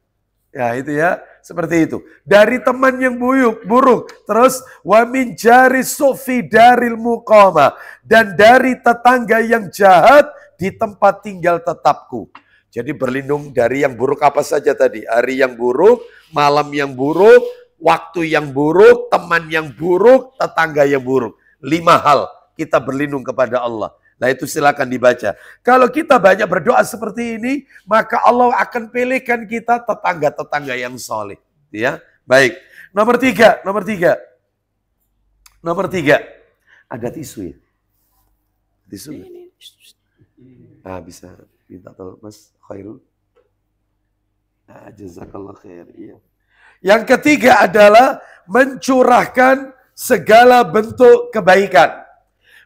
Ya itu ya, seperti itu. Dari teman yang buruk. Terus wa min jarisu fi daril muqamah, dan dari tetangga yang jahat di tempat tinggal tetapku. Jadi berlindung dari yang buruk apa saja tadi? Hari yang buruk, malam yang buruk, waktu yang buruk, teman yang buruk, tetangga yang buruk. 5 hal kita berlindung kepada Allah. Nah itu silakan dibaca. Kalau kita banyak berdoa seperti ini, maka Allah akan pilihkan kita tetangga-tetangga yang soleh. Ya, baik. Nomor tiga. Ada tisu ya? Tisu nggak? Ah, bisa minta tolong Mas Khairul. Jazakallah khair. Iya. Yang ketiga adalah mencurahkan segala bentuk kebaikan.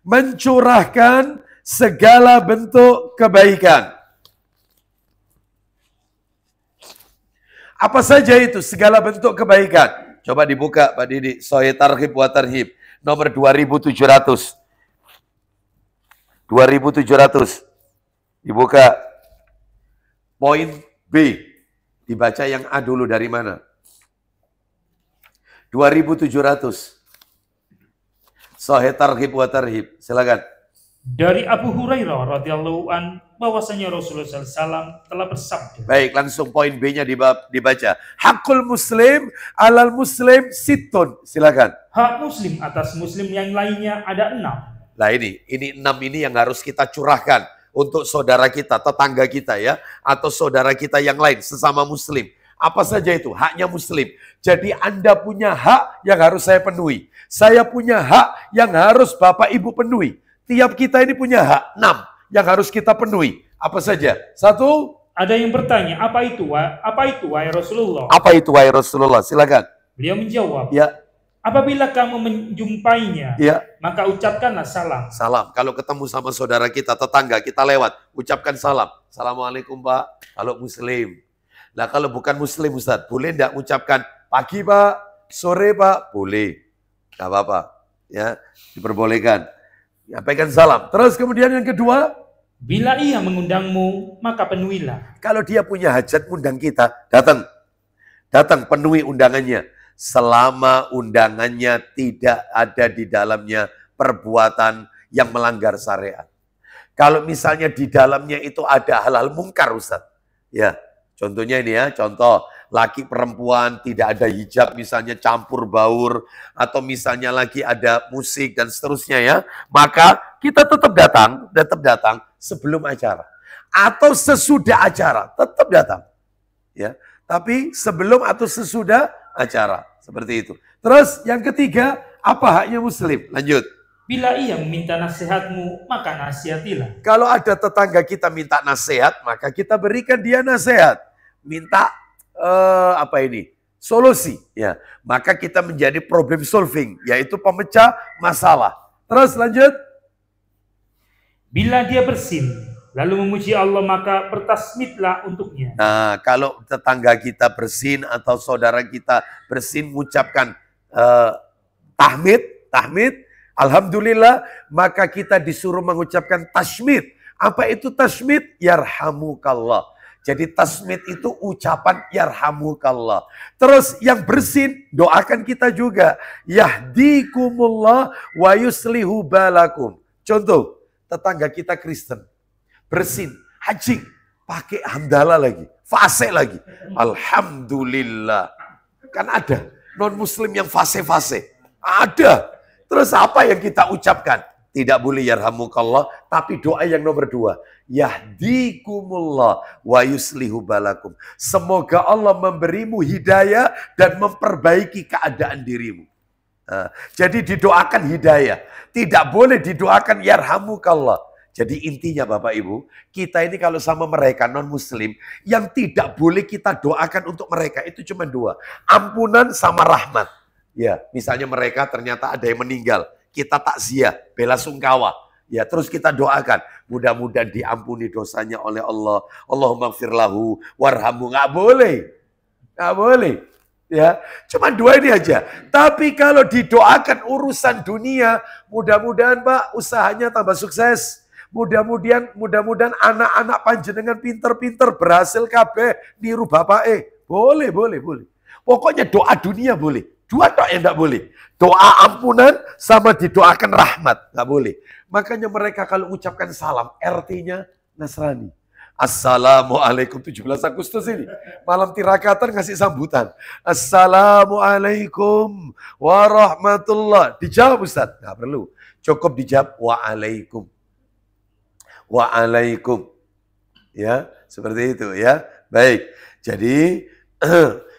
Mencurahkan segala bentuk kebaikan. Apa saja itu segala bentuk kebaikan? Coba dibuka Pak Didi. Sahih Targhib wa Tarhib. Nomor 2700. 2700. Dibuka. Poin B. Dibaca yang A dulu dari mana? 2700. Sahih Targhib wa Tarhib. Silakan. Dari Abu Hurairah radhiyallahu an bahwasanya Rasulullah SAW telah bersabda. Baik, langsung poin B-nya dibaca. Hakul muslim alal muslim situn. Silakan. Hak muslim atas muslim yang lainnya ada 6. Nah ini 6 ini yang harus kita curahkan untuk saudara kita, tetangga kita ya, atau saudara kita yang lain sesama muslim. Apa saja itu? Haknya muslim. Jadi Anda punya hak yang harus saya penuhi. Saya punya hak yang harus Bapak Ibu penuhi. Tiap kita ini punya hak 6 yang harus kita penuhi. Apa saja? 1. Ada yang bertanya, apa itu wahai Rasulullah? Apa itu wahai Rasulullah? Silakan. Beliau menjawab, Ya. apabila kamu menjumpainya, Ya. maka ucapkanlah salam. Salam. Kalau ketemu sama saudara kita, tetangga kita lewat, ucapkan salam. Assalamualaikum Pak. Kalau muslim. Nah kalau bukan muslim Ustaz, boleh enggak ucapkan pagi Pak, sore Pak? Boleh. Enggak apa-apa. Ya, diperbolehkan. Nyampaikan salam. Terus kemudian yang kedua, bila ia mengundangmu, maka penuhilah. kalau dia punya hajat undang kita, datang. Datang penuhi undangannya. Selama undangannya tidak ada di dalamnya perbuatan yang melanggar syariat. Kalau misalnya di dalamnya itu ada hal-hal mungkar Ustaz. Ya, contohnya ini ya, contoh laki perempuan tidak ada hijab misalnya campur baur, atau misalnya lagi ada musik dan seterusnya ya, maka kita tetap datang sebelum acara atau sesudah acara, tetap datang ya, tapi sebelum atau sesudah acara seperti itu. Terus yang ketiga, apa haknya muslim? Lanjut. Bila ia meminta nasihatmu, maka nasihatilah. Kalau ada tetangga kita minta nasihat, maka kita berikan dia nasihat. Minta solusi ya, maka kita menjadi problem solving, yaitu pemecah masalah. Terus lanjut. Bila dia bersin lalu memuji Allah, maka bertasmidlah untuknya. Nah, kalau tetangga kita bersin atau saudara kita bersin, mengucapkan tahmid, alhamdulillah, maka kita disuruh mengucapkan tasmid. Apa itu tasmid? Yarhamukallah. Jadi tasmid itu ucapan yarhamukallah. Terus yang bersin, doakan kita juga. Yahdikumullah wa yuslihu balakum. Contoh, tetangga kita Kristen. Bersin, haji, pakai hamdalah lagi, fase lagi. Alhamdulillah. Kan ada non-muslim yang fase-fase. Ada. Terus apa yang kita ucapkan? Tidak boleh yarhamukallah, tapi doa yang nomor 2. Yahdikumullah wa yuslihu balakum. Semoga Allah memberimu hidayah dan memperbaiki keadaan dirimu. Nah, jadi didoakan hidayah. Tidak boleh didoakan yarhamukallah. Jadi intinya Bapak Ibu, kita ini kalau sama mereka non-muslim, yang tidak boleh kita doakan untuk mereka itu cuma 2. Ampunan sama rahmat. Ya, misalnya mereka ternyata ada yang meninggal. Kita takziah, bela sungkawa. Ya, terus kita doakan. Mudah-mudahan diampuni dosanya oleh Allah. Allahumma gfirlahu warhamhu. Nggak boleh. Nggak boleh. Ya, cuma 2 ini aja. Tapi kalau didoakan urusan dunia, mudah-mudahan Pak usahanya tambah sukses. Mudah-mudahan anak-anak panjenengan pinter-pinter berhasil kabeh niru bapak. Boleh. Pokoknya doa dunia boleh. 2 doa yang enggak boleh. Doa ampunan sama didoakan rahmat. Enggak boleh. Makanya mereka kalau ucapkan salam, RT-nya Nasrani. Assalamualaikum, 17 Agustus ini. Malam tirakatan ngasih sambutan. Assalamualaikum warahmatullah. Dijawab Ustaz? Enggak perlu. Cukup dijawab waalaikum. Waalaikum. Ya, seperti itu ya. Baik. Jadi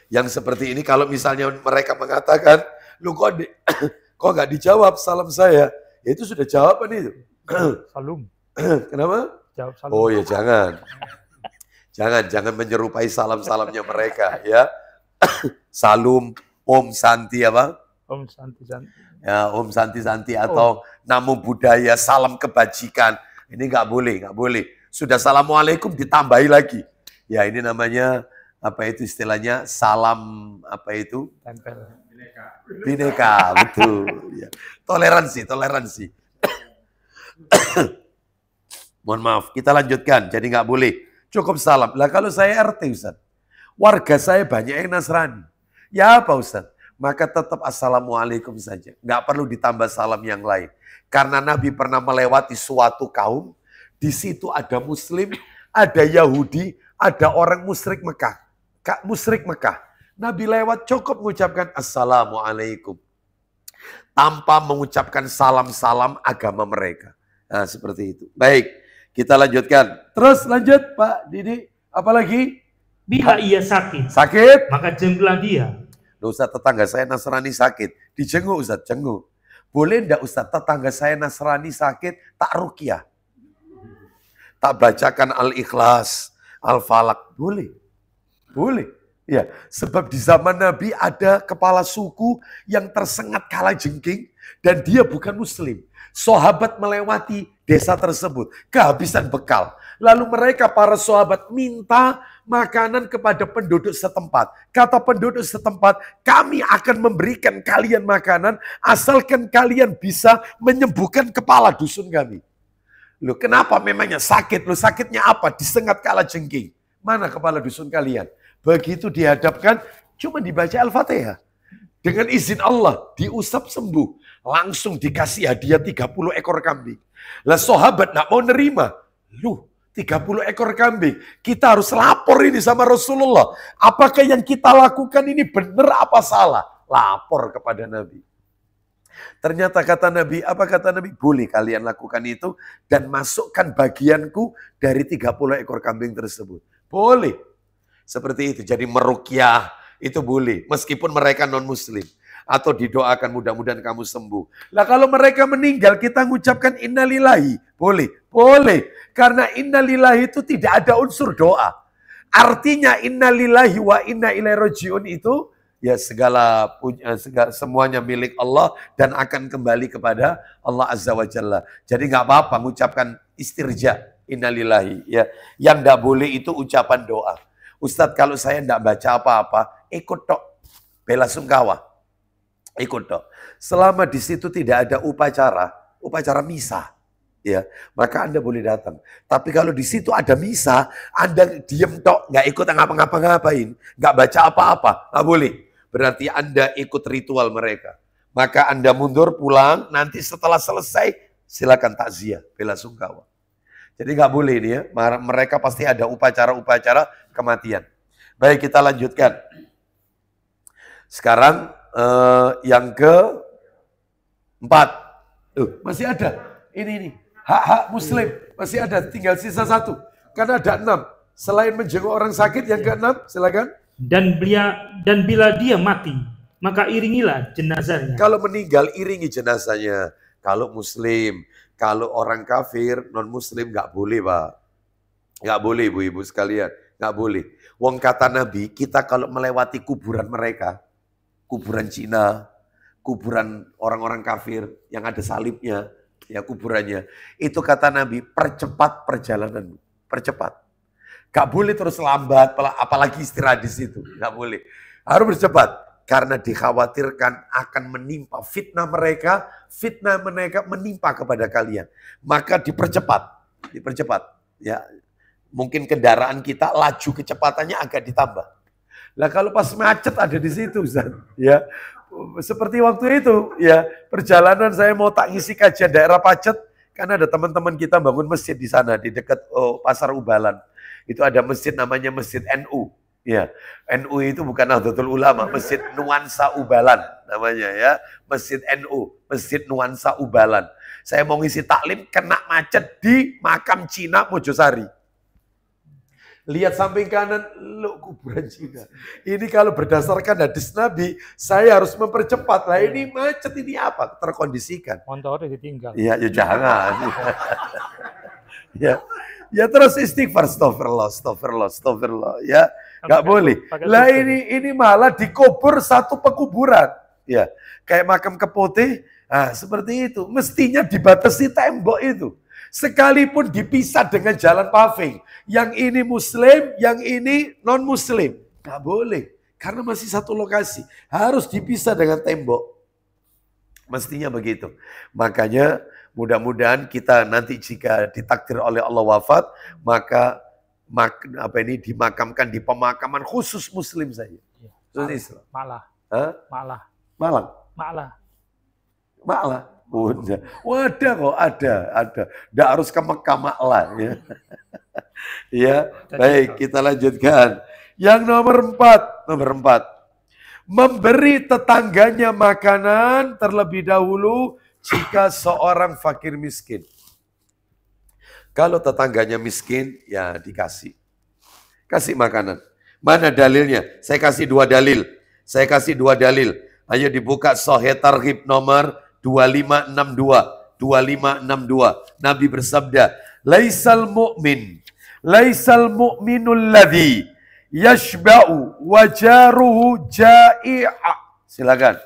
Yang seperti ini kalau misalnya mereka mengatakan, lu kok kok nggak dijawab salam saya? Ya itu sudah jawaban itu. Salam. Kenapa? Jawab salam. Oh ya jangan. Jangan menyerupai salam-salamnya mereka ya. Salum, Om Santi apa? Om Santi. Ya, Om Santi atau namo budaya, salam kebajikan. Ini nggak boleh. Sudah assalamualaikum ditambahi lagi. Ya ini namanya apa itu istilahnya salam apa itu? Tempel. Bineka, betul. Ya. Toleransi. Mohon maaf, kita lanjutkan. Jadi nggak boleh. Cukup salam. Lah kalau saya RT Ustaz, warga saya banyak yang Nasrani. Ya apa Ustaz? Maka tetap assalamualaikum saja. Nggak perlu ditambah salam yang lain. Karena Nabi pernah melewati suatu kaum. Di situ ada Muslim, ada Yahudi, ada orang musyrik Mekah. Nabi lewat cukup mengucapkan assalamualaikum. Tanpa mengucapkan salam-salam agama mereka. Nah seperti itu. Baik, kita lanjutkan. Terus lanjut Pak Didi. Apalagi? Bila ia sakit, maka jenguklah dia. Loh Ustaz, tetangga saya Nasrani sakit. Dijenguk Ustaz, jenguk. Boleh enggak Ustaz, tetangga saya Nasrani sakit, tak ruqyah? Tak bacakan Al-Ikhlas, Al-Falak. Boleh. Ya, sebab di zaman Nabi ada kepala suku yang tersengat kalajengking dan dia bukan Muslim. Sahabat melewati desa tersebut, kehabisan bekal. Lalu mereka para sahabat minta makanan kepada penduduk setempat. Kata penduduk setempat, kami akan memberikan kalian makanan asalkan kalian bisa menyembuhkan kepala dusun kami. Loh kenapa memangnya sakit? Loh sakitnya apa? Disengat kalajengking. Mana kepala dusun kalian? Begitu dihadapkan, cuma dibaca Al-Fatihah. Dengan izin Allah, diusap sembuh. Langsung dikasih hadiah 30 ekor kambing. Lah sahabat gak mau nerima. Loh 30 ekor kambing. Kita harus lapor ini sama Rasulullah. Apakah yang kita lakukan ini benar apa salah? Lapor kepada Nabi. Ternyata kata Nabi, apa kata Nabi? Boleh kalian lakukan itu dan masukkan bagianku dari 30 ekor kambing tersebut. Boleh. Seperti itu. Jadi meruqyah itu boleh. Meskipun mereka non-muslim. Atau didoakan mudah-mudahan kamu sembuh. Lah kalau mereka meninggal kita mengucapkan innalillahi. Boleh. Boleh. Karena innalillahi itu tidak ada unsur doa. Artinya innalillahi wa inna ilaihi rajiun itu ya semuanya milik Allah dan akan kembali kepada Allah Azza wa Jalla. Jadi nggak apa-apa mengucapkan istirja innalillahi ya. Yang nggak boleh itu ucapan doa. Ustadz kalau saya nggak baca apa-apa, ikut tok bela sungkawa. Ikut tok. Selama di situ tidak ada upacara misa, ya, maka Anda boleh datang. Tapi kalau di situ ada misa, Anda diem tok, nggak ikut ngapa-ngapain, nggak baca apa-apa, nggak boleh. Berarti Anda ikut ritual mereka. Maka Anda mundur pulang, nanti setelah selesai silakan takziah, bela sungkawa. Jadi nggak boleh ini ya, mereka pasti ada upacara-upacara kematian. Baik kita lanjutkan. Sekarang yang keempat. Masih ada. Ini. Hak-hak muslim. Masih ada. Tinggal sisa satu. Karena ada 6. Selain menjenguk orang sakit, yang ke-6. Silakan. Dan bila dia mati, maka iringilah jenazahnya. Kalau meninggal, iringi jenazahnya. Kalau muslim. Kalau orang kafir, non-muslim nggak boleh Pak. Nggak boleh ibu-ibu sekalian. Nggak boleh. Wong kata Nabi, kita kalau melewati kuburan mereka, kuburan Cina, kuburan orang-orang kafir yang ada salibnya, ya kuburannya. Itu kata Nabi, percepat perjalanan, percepat. Gak boleh terus lambat, apalagi istirahat di situ. Gak boleh. Harus bercepat. Karena dikhawatirkan akan menimpa fitnah mereka menimpa kepada kalian. Maka dipercepat. Ya, mungkin kendaraan kita laju kecepatannya agak ditambah. Lah kalau pas macet ada di situ, Ustaz. Ya, seperti waktu itu, ya perjalanan saya mau tak ngisi kajian daerah Pacet, karena ada teman-teman kita bangun masjid di sana di dekat Pasar Ubalan. Itu ada masjid namanya Masjid NU. Ya, NU itu bukan Nahdlatul Ulama, Masjid Nuansa Ubalan namanya ya, Masjid NU, Masjid Nuansa Ubalan. Saya mau ngisi taklim kena macet di makam Cina Mojosari. Lihat samping kanan, lo kuburan Cina. Ini kalau berdasarkan hadis Nabi, saya harus mempercepat. Lah ini macet, ini apa? Terkondisikan. Motornya ditinggal. Iya, ya jangan. Ya terus istighfar, astagfirullah. Ya, nggak boleh. Lah ini malah dikubur satu pekuburan. Ya, kayak makam Keputih. Nah, seperti itu. Mestinya dibatasi tembok itu. Sekalipun dipisah dengan jalan paving. Yang ini muslim, yang ini non-muslim. Nggak boleh. Karena masih satu lokasi. Harus dipisah dengan tembok. Mestinya begitu. Makanya mudah-mudahan kita nanti jika ditakdir oleh Allah wafat, maka dimakamkan di pemakaman khusus muslim saja. Khusus Islam. Malah. Udah. Wadah kok ada. Nggak harus ke Mekah Maklah ya. Ya, baik kita lanjutkan. Yang nomor 4. Memberi tetangganya makanan terlebih dahulu jika seorang fakir miskin. Kalau tetangganya miskin, ya dikasih. Kasih makanan. Mana dalilnya? Saya kasih dua dalil. Ayo dibuka Sahih Targhib nomor 2562. Nabi bersabda, laisal mu'minul ladzi yashba'u wa jaruhu ja'i'a. Silakan.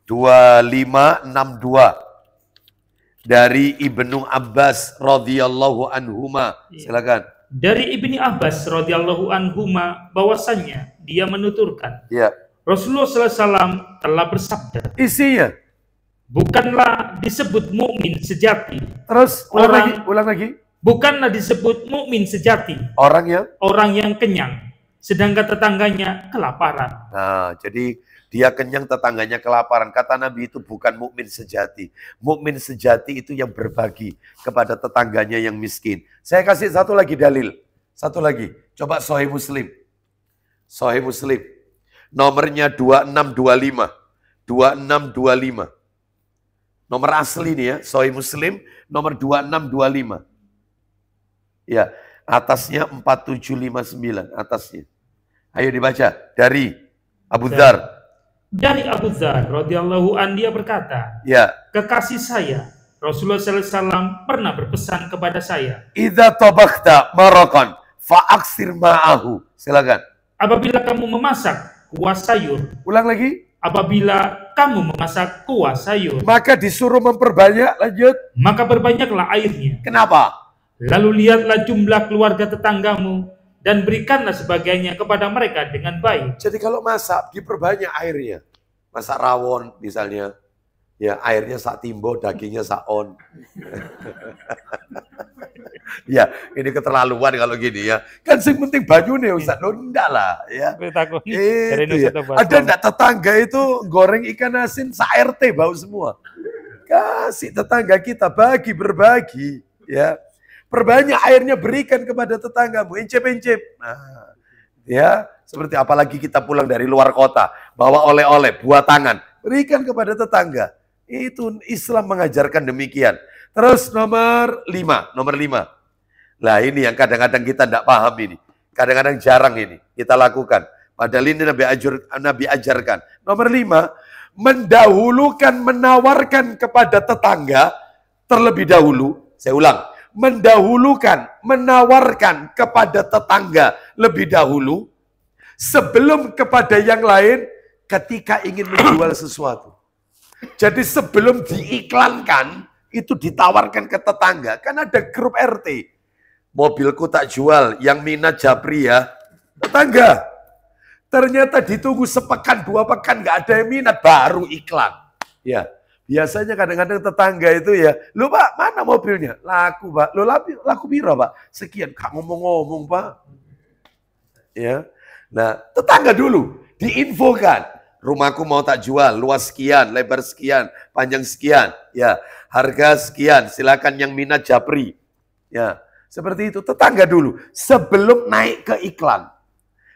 2562 dari Ibnu Abbas radhiyallahu anhuma. Silakan. Dari Ibnu Abbas radhiyallahu anhuma bahwasannya dia menuturkan. Ya. Rasulullah SAW telah bersabda. Isinya. Bukanlah disebut mukmin sejati. Terus ulang lagi. Bukanlah disebut mukmin sejati. Orang yang kenyang, sedangkan tetangganya kelaparan. Nah, jadi dia kenyang, tetangganya kelaparan. Kata Nabi itu bukan mukmin sejati. Mukmin sejati itu yang berbagi kepada tetangganya yang miskin. Saya kasih satu lagi dalil. Coba Sahih Muslim. Nomornya 2625. Nomor asli nih ya, Sahih Muslim nomor 2625. Ya, atasnya 4759 atasnya. Ayo dibaca dari Abu Dzar. Dari Abu Dzar radhiyallahu an dia berkata, ya, kekasih saya Rasulullah SAW pernah berpesan kepada saya, idza tabakhta maraqan fa'aksir ma'ahu. Silakan. Apabila kamu memasak kuah sayur. Ulang lagi. Apabila kamu memasak kuah sayur, maka disuruh memperbanyak, lanjut. Maka perbanyaklah airnya. Kenapa? Lalu lihatlah jumlah keluarga tetanggamu dan berikanlah sebagainya kepada mereka dengan baik. Jadi kalau masak diperbanyak airnya. Masak rawon misalnya, ya airnya sak timbo, dagingnya sak on. Ya, ini keterlaluan kalau gini ya. Kan sing penting banyune Ustaz. Loh enggak lah ya. Ya. Ada enggak tetangga itu goreng ikan asin sa-RT bau semua. Kasih tetangga kita, berbagi ya. Perbanyak airnya, berikan kepada tetanggamu, incip-incip. Nah, ya, seperti apalagi kita pulang dari luar kota, bawa oleh-oleh, buah tangan, berikan kepada tetangga. Itu Islam mengajarkan demikian. Terus nomor 5. Lah ini yang kadang-kadang kita tidak paham ini. Kadang-kadang jarang ini kita lakukan. Padahal ini Nabi ajarkan. Nomor 5, mendahulukan, menawarkan kepada tetangga terlebih dahulu. Saya ulang. Mendahulukan, menawarkan kepada tetangga lebih dahulu sebelum kepada yang lain ketika ingin menjual sesuatu. Jadi sebelum diiklankan, itu ditawarkan ke tetangga. Kan ada grup RT. Mobilku tak jual, yang minat japri ya. Tetangga. Ternyata ditunggu sepekan, 2 pekan, nggak ada yang minat, baru iklan. Ya. Biasanya kadang-kadang tetangga itu ya, lu Pak, mana mobilnya? Laku Pak. Lu laku piro Pak? Sekian. Kak ngomong-ngomong Pak. Ya. Nah, tetangga dulu diinfokan. Rumahku mau tak jual, luas sekian, lebar sekian, panjang sekian. Ya, harga sekian, silakan yang minat japri. Ya, seperti itu. Tetangga dulu sebelum naik ke iklan.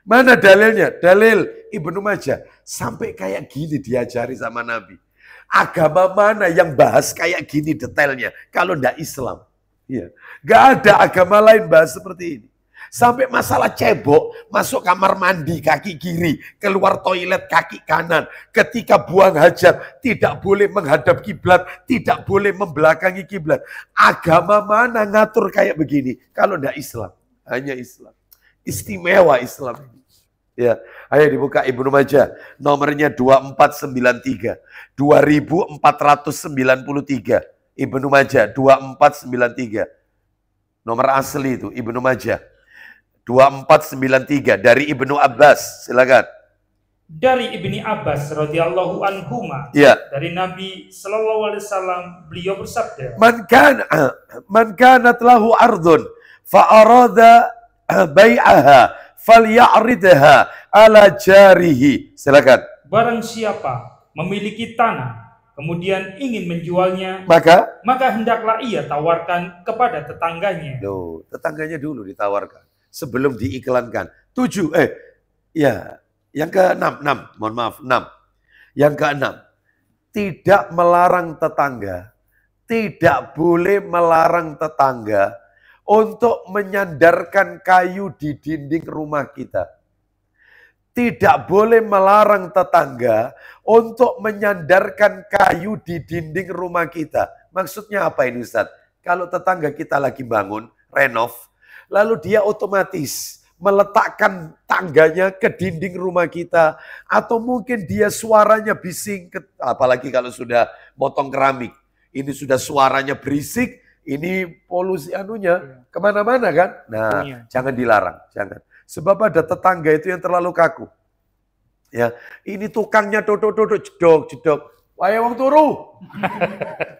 Mana dalilnya? Dalil Ibnu Majah. Sampai kayak gini diajari sama Nabi. Agama mana yang bahas kayak gini detailnya? Kalau ndak Islam. Iya. Gak ada agama lain bahas seperti ini. Sampai masalah cebok, masuk kamar mandi kaki kiri, keluar toilet kaki kanan. Ketika buang hajat, tidak boleh menghadap kiblat, tidak boleh membelakangi kiblat. Agama mana ngatur kayak begini? Kalau tidak Islam, hanya Islam. Istimewa Islam ini. Ya, ayo dibuka Ibnu Majah, nomornya 2493, 2493. Ibnu Majah 2493. Nomor asli itu Ibnu Majah 2493 dari Ibnu Abbas, silakan. Dari Ibni Abbas radhiyallahu anhuma, Ya. dari Nabi sallallahu alaihi wasallam, beliau bersabda, Man kanat lahu ardun fa arada bai'aha falya'ridha ala jarihi. Silakan. barang siapa memiliki tanah kemudian ingin menjualnya, Maka hendaklah ia tawarkan kepada tetangganya. loh, tetangganya dulu ditawarkan sebelum diiklankan. 7 ya, yang ke-6, mohon maaf, 6. Yang ke-6, tidak melarang tetangga, tidak boleh melarang tetangga untuk menyandarkan kayu di dinding rumah kita. Tidak boleh melarang tetangga untuk menyandarkan kayu di dinding rumah kita. Maksudnya apa ini Ustaz? Kalau tetangga kita lagi bangun, renov, lalu dia otomatis meletakkan tangganya ke dinding rumah kita. Atau mungkin dia suaranya bising, apalagi kalau sudah motong keramik. Ini sudah suaranya berisik, ini polusi kemana-mana kan? Nah, jangan dilarang, jangan. Sebab ada tetangga itu yang terlalu kaku. Ya, ini tukangnya dodok jedok. Wahai wong turu.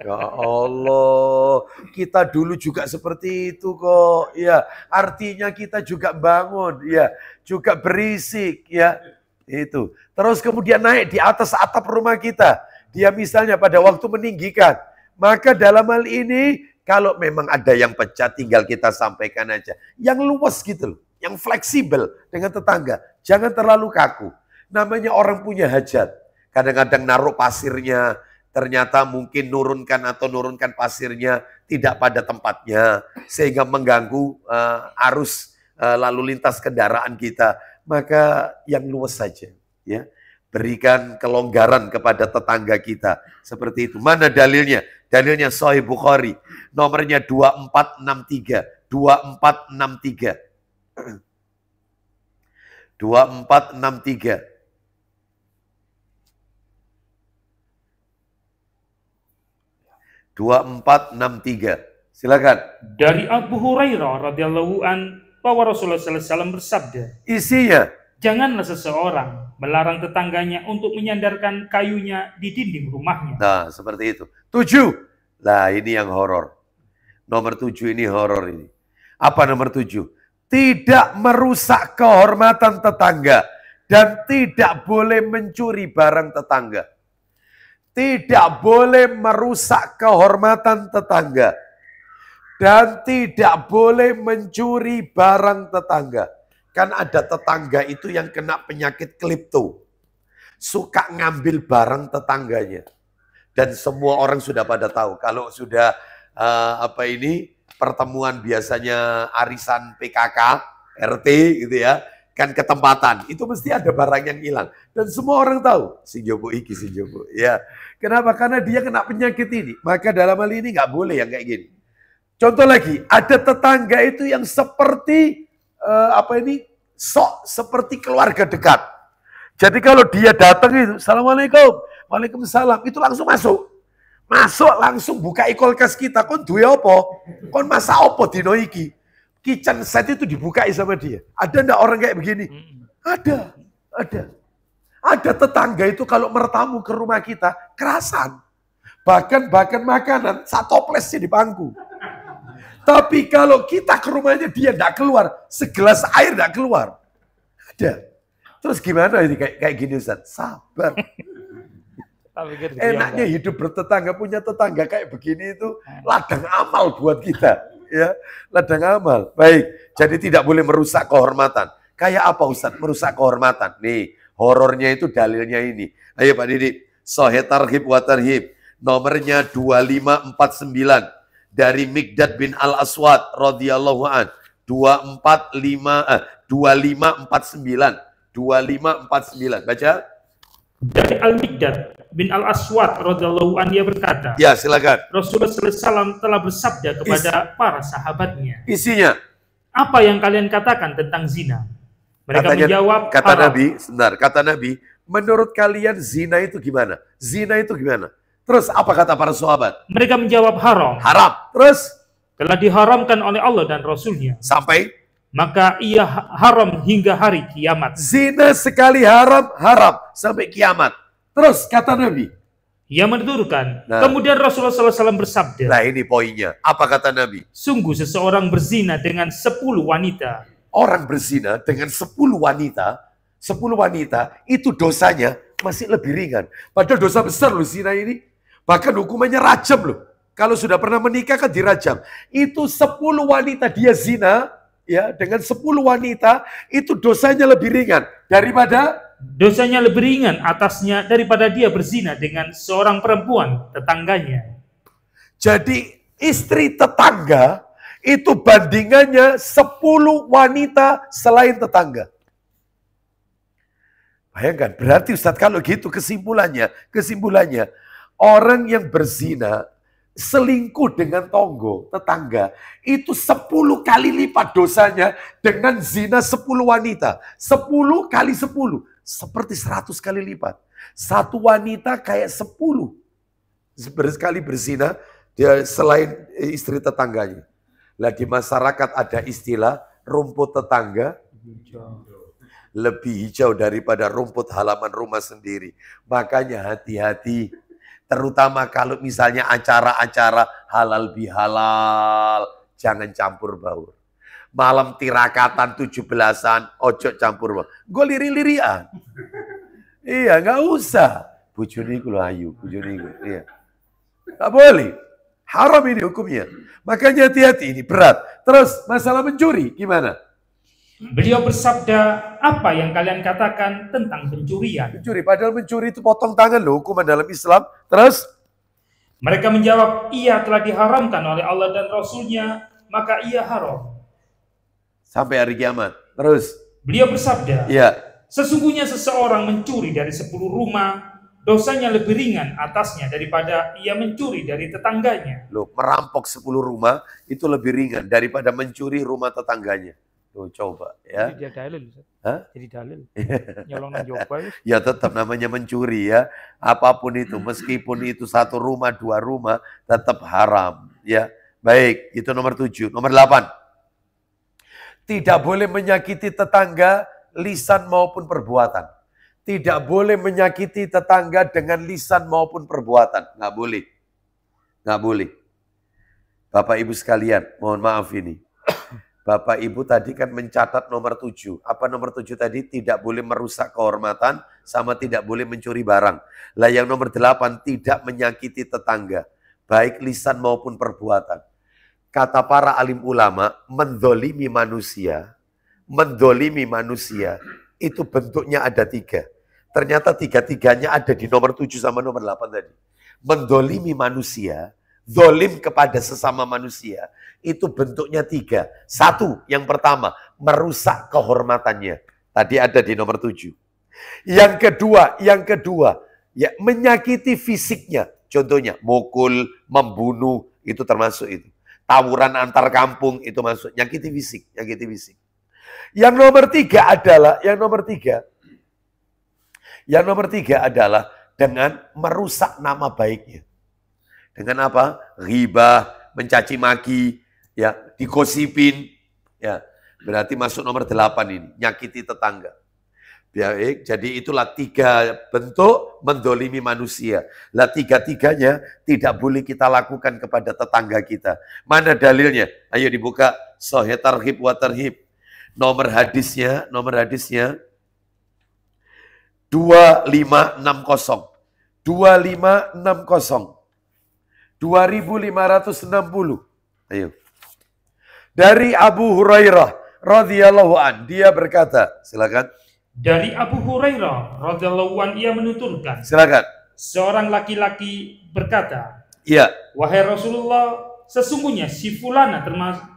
Ya Allah, kita dulu juga seperti itu kok. Ya, artinya kita juga bangun, ya, juga berisik, ya. Itu. Terus kemudian naik di atas atap rumah kita. Dia misalnya pada waktu meninggikan. Maka dalam hal ini kalau memang ada yang pecah tinggal kita sampaikan aja. Yang luas gitu loh. Yang fleksibel dengan tetangga. Jangan terlalu kaku. Namanya orang punya hajat. Kadang-kadang naruh pasirnya, ternyata mungkin nurunkan pasirnya tidak pada tempatnya. Sehingga mengganggu arus lalu lintas kendaraan kita. Maka yang luas saja. Ya, berikan kelonggaran kepada tetangga kita. Seperti itu. Mana dalilnya? Dalilnya Sahih Bukhari. Nomornya 2463. 2463. 2463. Silakan. Dari Abu Hurairah radhiyallahu an, bahwa Rasulullah sallallahu alaihi wasallam bersabda, isinya, janganlah seseorang melarang tetangganya untuk menyandarkan kayunya di dinding rumahnya. Nah, seperti itu. 7. Lah, ini yang horor. Nomor 7 ini horor ini. Apa nomor 7? Tidak merusak kehormatan tetangga dan tidak boleh mencuri barang tetangga. Tidak boleh merusak kehormatan tetangga dan tidak boleh mencuri barang tetangga. Kan ada tetangga itu yang kena penyakit klepto. Suka ngambil barang tetangganya. Dan semua orang sudah pada tahu kalau sudah pertemuan biasanya arisan PKK, RT gitu ya, kan ketempatan. Itu mesti ada barang yang hilang. Dan semua orang tahu, si Jobo. Ya. Kenapa? Karena dia kena penyakit ini. Maka dalam hal ini nggak boleh yang kayak gini. Contoh lagi, ada tetangga itu yang seperti, seperti keluarga dekat. Jadi kalau dia datang itu, Assalamualaikum, Waalaikumsalam, itu langsung masuk. Masuk langsung buka kulkas kita. Kon duwe apa? Kon masak apa dino iki? Kitchen set itu dibukai sama dia. Ada enggak orang kayak begini? Ada. Ada tetangga itu kalau bertamu ke rumah kita, kerasan. Bahkan makanan, satoplesnya di bangku. Tapi kalau kita ke rumahnya dia enggak keluar, segelas air enggak keluar. Ada. Terus gimana ini kayak gini Ustaz? Sabar. Enaknya hidup bertetangga, punya tetangga kayak begini itu ladang amal buat kita, ya, ladang amal. Baik, jadi tidak boleh merusak kehormatan. Kayak apa Ustaz merusak kehormatan? Nih, horornya itu dalilnya ini. Ayo Pak Didi, Sahih Targhib wa Tarhib, nomornya 2549. dari Miqdad bin Al-Aswad radhiyallahu an 2549. 2549. Baca. Dari Al-Miqdad bin Al-Aswad radhiyallahu an ia berkata, Ya, silakan. Rasulullah SAW telah bersabda kepada para sahabatnya, Isinya. apa yang kalian katakan tentang zina? Mereka menjawab, kata haram. Nabi, sebentar, kata Nabi, menurut kalian zina itu gimana? Zina itu gimana? Terus apa kata para sahabat? Mereka menjawab haram. Haram. Terus Telah diharamkan oleh Allah dan Rasulnya. sampai Maka ia haram hingga hari kiamat. zina sekali haram, haram sampai kiamat. Terus kata Nabi. Ia menuturkan, Nah. kemudian Rasulullah SAW bersabda, Nah, ini poinnya. Apa kata Nabi? sungguh seseorang berzina dengan 10 wanita. Orang berzina dengan 10 wanita, 10 wanita itu dosanya masih lebih ringan. Padahal dosa besar loh zina ini. Bahkan hukumannya rajam loh. Kalau sudah pernah menikah kan dirajam. Itu 10 wanita dia zina, ya, dengan 10 wanita itu dosanya lebih ringan daripada Dosanya lebih ringan atasnya daripada dia berzina dengan seorang perempuan tetangganya. jadi istri tetangga itu bandingannya 10 wanita selain tetangga. Bayangkan, berarti Ustadz kalau gitu kesimpulannya orang yang berzina selingkuh dengan tonggo, tetangga, itu 10 kali lipat dosanya dengan zina 10 wanita. 10 kali 10, seperti 100 kali lipat. Satu wanita kayak 10. Sekali berzina, dia selain istri tetangganya. Lah di masyarakat ada istilah rumput tetangga lebih hijau daripada rumput halaman rumah sendiri. Makanya hati-hati. Terutama kalau misalnya acara-acara halal bihalal, jangan campur baur. Malam tirakatan 17-an, ojo campur baur. Gue liri-lirian. Iya, nggak usah. Bujuni ku ayu, bujuni ku. Iya. Nggak boleh. Haram ini hukumnya. Makanya hati-hati, ini berat. Terus masalah mencuri, gimana? Beliau bersabda, apa yang kalian katakan tentang pencurian? Mencuri, padahal mencuri itu potong tangan loh, hukuman dalam Islam. Terus? Mereka menjawab, ia telah diharamkan oleh Allah dan Rasulnya, maka ia haram. Sampai hari kiamat. Terus? Beliau bersabda, Iya. sesungguhnya seseorang mencuri dari 10 rumah, dosanya lebih ringan atasnya daripada ia mencuri dari tetangganya. Loh, merampok 10 rumah itu lebih ringan daripada mencuri rumah tetangganya. Tuh, coba ya. Jadi dia dalil. Hah? Jadi dalil. Nyolong nang jopo. Ya tetap namanya mencuri ya. Apapun itu, meskipun itu 1 rumah, 2 rumah, tetap haram. Ya, baik. Itu nomor 7. Nomor 8. Tidak boleh menyakiti tetangga lisan maupun perbuatan. Tidak boleh menyakiti tetangga dengan lisan maupun perbuatan. Nggak boleh. Nggak boleh. Bapak Ibu sekalian, mohon maaf ini. Bapak Ibu tadi kan mencatat nomor 7. Apa nomor 7 tadi? Tidak boleh merusak kehormatan sama tidak boleh mencuri barang. Lah yang nomor 8 tidak menyakiti tetangga. Baik lisan maupun perbuatan. Kata para alim ulama, mendolimi manusia itu bentuknya ada 3. Ternyata 3-3-nya ada di nomor 7 sama nomor 8 tadi. Mendolimi manusia, dolim kepada sesama manusia, itu bentuknya 3. 1, yang pertama, merusak kehormatannya. Tadi ada di nomor 7. Yang kedua, ya menyakiti fisiknya. Contohnya, mukul, membunuh, itu termasuk itu. Tawuran antar kampung, itu masuk. Nyakiti fisik. Yang nomor 3 adalah dengan merusak nama baiknya. Dengan apa? Ghibah, mencaci maki, ya, digosipin, ya. Berarti masuk nomor 8 ini, nyakiti tetangga. Baik, jadi itulah 3 bentuk mendolimi manusia. Lah 3-3-nya tidak boleh kita lakukan kepada tetangga kita. Mana dalilnya? Ayo dibuka Sahih Targhib wa Tarhib. Nomor hadisnya 2560. 2560. 2560. Ayo. Dari Abu Hurairah radhiyallahu an, dia berkata, silakan. Dari Abu Hurairah radhiyallahu an ia menuturkan, Silakan. seorang laki-laki berkata, Iya. wahai Rasulullah, sesungguhnya si fulana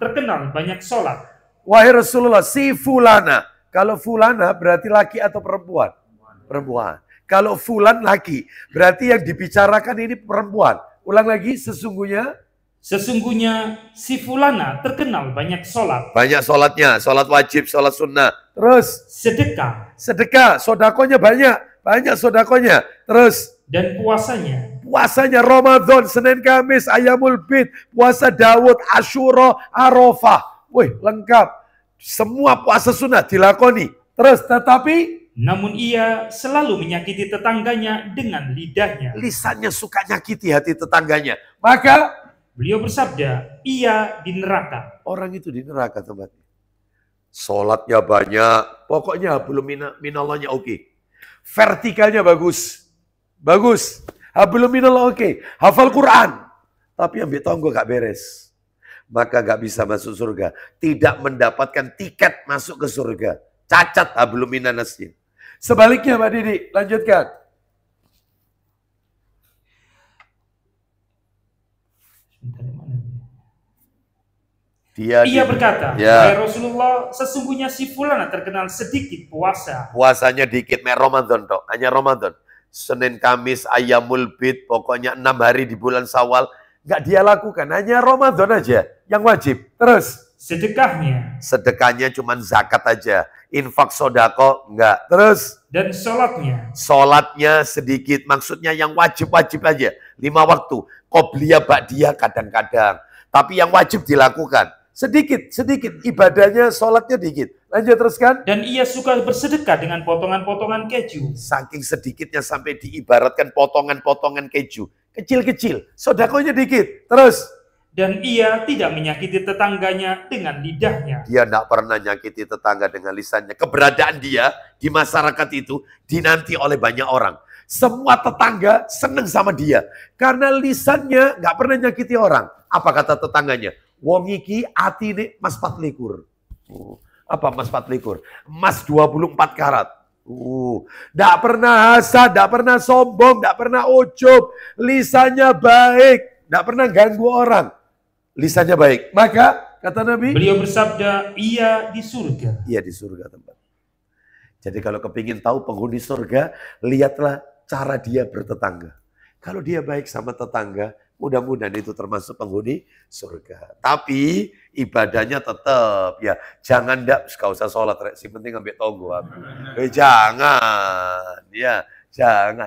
terkenal banyak sholat. Wahai Rasulullah, si fulana. Kalau fulana berarti laki atau perempuan? Perempuan. Kalau fulan laki, berarti yang dibicarakan ini perempuan. Ulang lagi, sesungguhnya si fulana terkenal banyak sholat. banyak sholatnya, sholat wajib, sholat sunnah. Terus sedekah, sodakonya banyak sodakonya. Terus dan puasanya Ramadan, Senin, Kamis, Ayamul Bid, puasa Daud, Asyura, Arafah. Wih, lengkap. Semua puasa sunnah dilakoni. Terus tetapi namun ia selalu menyakiti tetangganya dengan lidahnya. Lisannya suka nyakiti hati tetangganya. Maka beliau bersabda, ia di neraka. Orang itu di neraka tempatnya. Sholatnya banyak. Pokoknya belum minallahnya oke. Vertikalnya bagus. Belum minallah oke. Hafal Quran. Tapi yang betonggo gak beres. Maka gak bisa masuk surga. Tidak mendapatkan tiket masuk ke surga. Cacat hablum minanasnya. Sebaliknya Mbak Didi, lanjutkan. Ia berkata, ya Rasulullah, sesungguhnya si fulana terkenal sedikit puasa. Puasanya dikit, Ramadan toh, hanya Ramadan. Senin, Kamis, Ayamul Bid, pokoknya 6 hari di bulan Syawal. Nggak dia lakukan, hanya Ramadan aja yang wajib. Terus sedekahnya cuma zakat aja. Infak sodako enggak. Terus dan sholatnya sedikit, maksudnya yang wajib-wajib aja. 5 waktu. Qobliyah ba'diyah kadang-kadang. Tapi yang wajib dilakukan. Sedikit. Ibadahnya, sholatnya dikit. Lanjut teruskan. Dan ia suka bersedekah dengan potongan-potongan keju. Saking sedikitnya sampai diibaratkan potongan-potongan keju. Kecil-kecil. Sodakonya dikit. Terus. Dan ia tidak menyakiti tetangganya dengan lidahnya. Dia tidak pernah nyakiti tetangga dengan lisannya. Keberadaan dia di masyarakat itu dinanti oleh banyak orang. Semua tetangga senang sama dia. Karena lisannya nggak pernah nyakiti orang. Apa kata tetangganya? Wong iki atine mas 24. Apa mas 24? Emas 24 karat. Nggak pernah hasad, nggak pernah sombong, nggak pernah ujub. Lisannya baik, nggak pernah ganggu orang. Lisannya baik. Maka kata Nabi, beliau bersabda, ia di surga. Ia di surga tempat. Jadi kalau kepingin tahu penghuni surga, lihatlah cara dia bertetangga. Kalau dia baik sama tetangga, mudah-mudahan itu termasuk penghuni surga. Tapi ibadahnya tetap ya, jangan gak usah sholat, si penting ambil tonggo. Jangan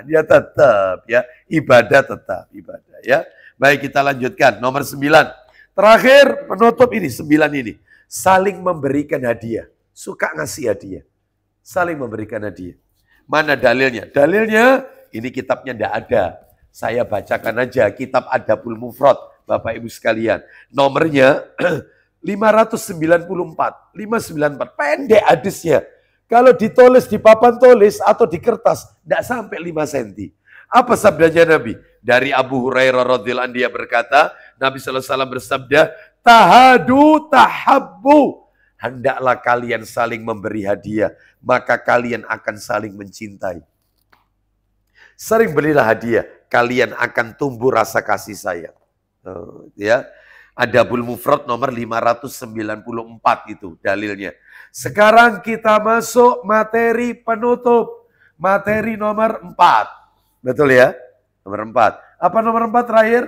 ya tetap ya, ibadah tetap ibadah ya. Baik, kita lanjutkan nomor 9. Terakhir penutup ini 9 ini, saling memberikan hadiah, suka ngasih hadiah, saling memberikan hadiah. Mana dalilnya? Dalilnya ini kitabnya tidak ada. Saya bacakan aja kitab Adabul Mufrad, Bapak Ibu sekalian. Nomornya 594, pendek hadisnya. Kalau ditulis di papan tulis atau di kertas, tidak sampai 5 cm. Apa sabdanya Nabi? Dari Abu Hurairah radhiyallahu anhu, dia berkata, Nabi sallallahu alaihi wasallam bersabda, tahadu tahabbu. Hendaklah kalian saling memberi hadiah, maka kalian akan saling mencintai. Sering berilah hadiah, kalian akan tumbuh rasa kasih sayang. Ya, Adabul Mufrad nomor 594 itu dalilnya. Sekarang kita masuk materi penutup. Materi nomor 4. Betul ya? Nomor 4. Apa nomor 4 terakhir?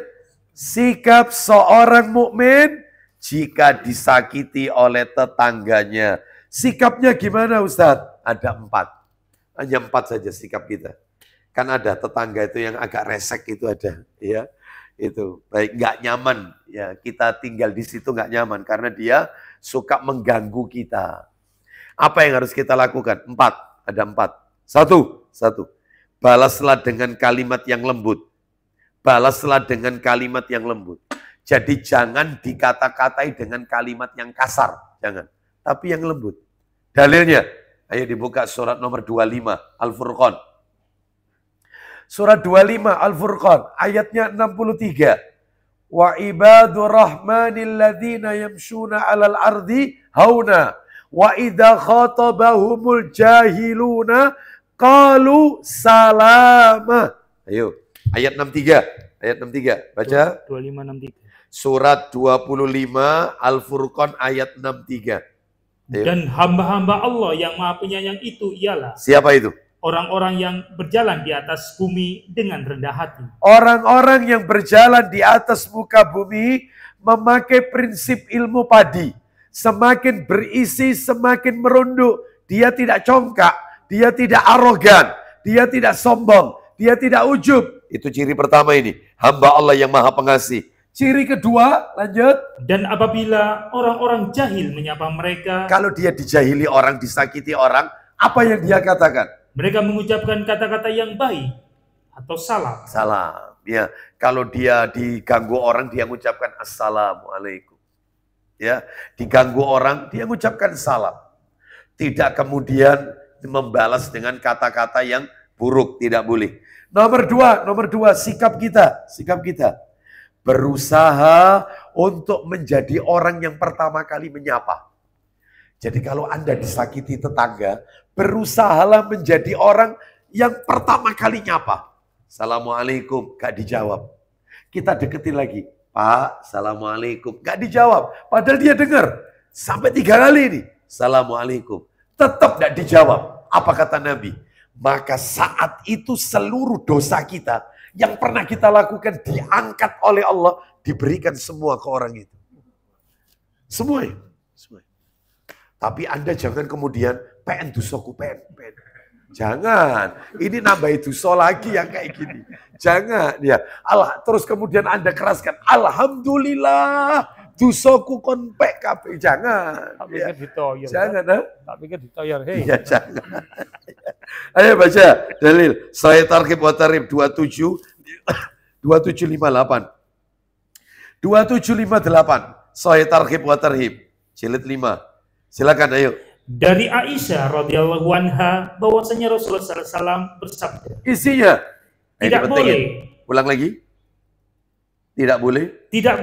Sikap seorang mukmin jika disakiti oleh tetangganya. Sikapnya gimana Ustadz? Ada 4. Hanya 4 saja sikap kita. Kan ada tetangga itu yang agak resek itu ada, ya. Itu baik, nggak nyaman ya, kita tinggal di situ nggak nyaman karena dia suka mengganggu kita. Apa yang harus kita lakukan? 4, ada 4. Satu. Balaslah dengan kalimat yang lembut. Balaslah dengan kalimat yang lembut. Jadi jangan dikata-katai dengan kalimat yang kasar, jangan. Tapi yang lembut. Dalilnya, ayo dibuka surat nomor 25 Al-Furqan. Surat 25 Al-Furqan ayatnya 63. Wa ibadur rahmanil ladzina yamshuna 'alal ardi hauna wa idza khatabahumul jahiluna qalu salama. Ayo, ayat 63. Ayat 63. Baca. 2563. Surat 25 Al-Furqan ayat 63. Ayo. Dan hamba-hamba Allah yang Maha Penyayang itu ialah Siapa itu? orang-orang yang berjalan di atas bumi dengan rendah hati. Orang-orang yang berjalan di atas muka bumi memakai prinsip ilmu padi. Semakin berisi, semakin merunduk. Dia tidak congkak, dia tidak arogan, dia tidak sombong, dia tidak ujub. Itu ciri pertama ini. Hamba Allah yang maha pengasih. Ciri kedua, lanjut. Dan apabila orang-orang jahil menyapa mereka, Kalau dia dijahili orang, disakiti orang, apa yang dia katakan? mereka mengucapkan kata-kata yang baik atau salam. Salam. Ya, kalau dia diganggu orang, dia mengucapkan assalamualaikum. Ya, diganggu orang, dia mengucapkan salam. Tidak kemudian membalas dengan kata-kata yang buruk, tidak boleh. Nomor dua, sikap kita. Berusaha untuk menjadi orang yang pertama kali menyapa. Jadi kalau Anda disakiti tetangga, berusahalah menjadi orang yang pertama kali nyapa. Assalamualaikum, gak dijawab. Kita deketin lagi. Pak, assalamualaikum, gak dijawab. Padahal dia dengar. Sampai 3 kali ini. Assalamualaikum. Tetap gak dijawab. Apa kata Nabi? Maka saat itu seluruh dosa kita yang pernah kita lakukan diangkat oleh Allah, diberikan semua ke orang itu. Semua. Tapi Anda jangan kemudian pengen dosaku, pengen. Jangan. Ini nambah dosa lagi yang kayak gini. Jangan. Ya. Allah, terus kemudian Anda keraskan. Alhamdulillah. Dosaku kon pek kabeh. Jangan. Tak Ya. pikir ditoyor. Jangan. Ha? Tak pikir ditoyor. Hei. Ya, jangan. Ayo baca dalil. Sahih Targhib wa Tarhib 2758. 2758. Sahih Targhib wa Tarhib jilid 5. Silakan ayo. Dari Aisyah radhiyallahu anha bahwasanya Rasulullah SAW bersabda, Isinya. tidak boleh. Ulang lagi. Tidak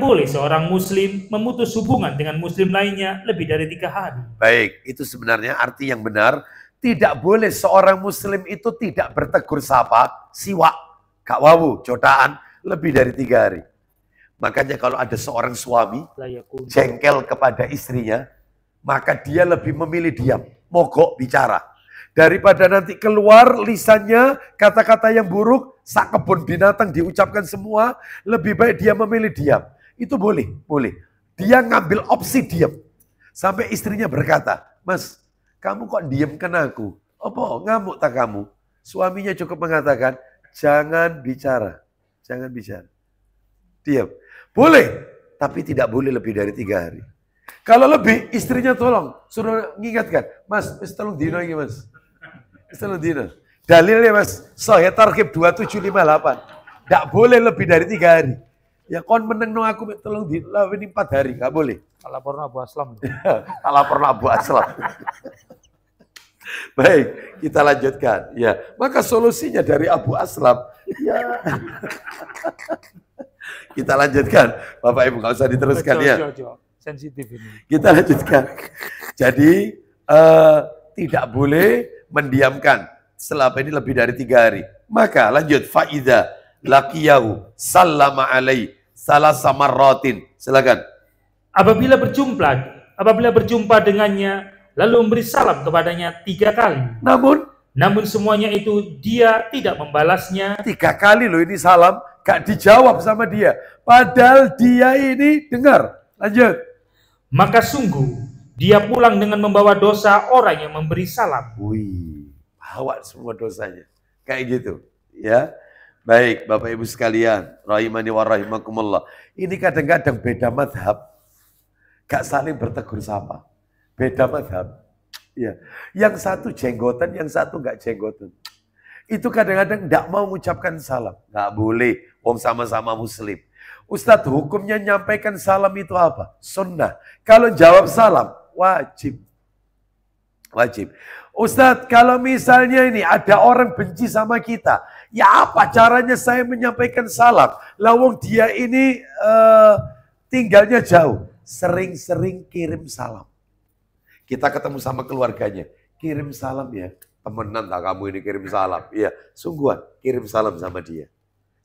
boleh seorang muslim memutus hubungan dengan muslim lainnya lebih dari 3 hari. Baik, itu sebenarnya arti yang benar. Tidak boleh seorang muslim itu tidak bertegur sapa, siwak, kak wawu, codaan lebih dari 3 hari. Makanya kalau ada seorang suami jengkel kepada istrinya, maka dia lebih memilih diam, mogok bicara. Daripada nanti keluar lisannya kata-kata yang buruk, sak kebun binatang diucapkan semua, lebih baik dia memilih diam. Itu boleh. Dia ngambil opsi diam. Sampai istrinya berkata, Mas, kamu kok diamkan aku? Apa ngamuk tak kamu? Suaminya cukup mengatakan, jangan bicara. Diam. Boleh, tapi tidak boleh lebih dari 3 hari. Kalau lebih, istrinya tolong. Suruh mengingatkan. Mas, tolong dino ini mas. Tolong dino. Dalilnya mas, Sahih Targhib 2758. Tidak boleh lebih dari 3 hari. Ya kon meneng no aku, tolong dino. Ini 4 hari, nggak boleh. Kalau pernah Abu Aslam. Kalau pernah Abu Aslam. Baik, kita lanjutkan. Ya, maka solusinya dari Abu Aslam. Ya. Kita lanjutkan. Bapak Ibu nggak usah diteruskan ya. Sensitif ini. Kita lanjutkan. Jadi tidak boleh mendiamkan selama ini lebih dari 3 hari. Maka lanjut. Faida laqiyahu sallama alai salasa marratin. Silakan. Apabila berjumpa dengannya, lalu memberi salam kepadanya 3 kali. Namun semuanya itu dia tidak membalasnya. 3 kali loh ini salam, gak dijawab sama dia. Padahal dia ini dengar. Lanjut. Maka sungguh dia pulang dengan membawa dosa orang yang memberi salam. Wih, bawa semua dosanya. Kayak gitu. Ya. Baik, Bapak Ibu sekalian, rahimani wa rahimakumullah. Ini kadang-kadang beda madhab. Gak saling bertegur sapa. Beda madhab. Ya. Yang satu jenggotan, yang satu gak jenggotan. Itu kadang-kadang gak mau mengucapkan salam. Gak boleh, wong sama-sama muslim. Ustadz, hukumnya nyampaikan salam itu apa? Sunnah. Kalau jawab salam, wajib. Ustadz, kalau misalnya ini ada orang benci sama kita, ya apa caranya saya menyampaikan salam? Lawang dia ini tinggalnya jauh. Sering-sering kirim salam. Kita ketemu sama keluarganya, kirim salam ya. Temenan tak kamu ini kirim salam? Iya, sungguhan kirim salam sama dia.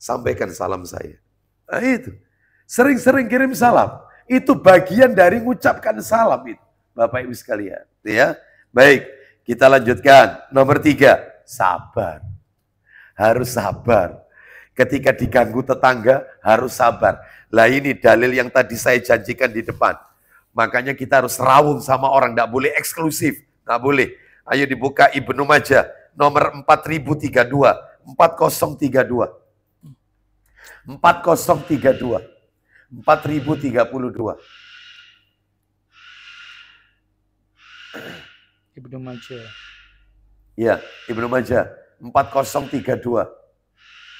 Sampaikan salam saya. Nah itu. Sering-sering kirim salam. Itu bagian dari mengucapkan salam itu. Bapak Ibu sekalian. Ya. Baik, kita lanjutkan. Nomor 3, sabar. Harus sabar. Ketika diganggu tetangga, harus sabar. Lah ini dalil yang tadi saya janjikan di depan. Makanya kita harus rawung sama orang. Tidak boleh eksklusif. Tidak boleh. Ayo dibuka Ibnu Majah. Nomor 4032. 4032. 4032. 4032. Ibnu Majah. Ya, Ibnu Majah 4032.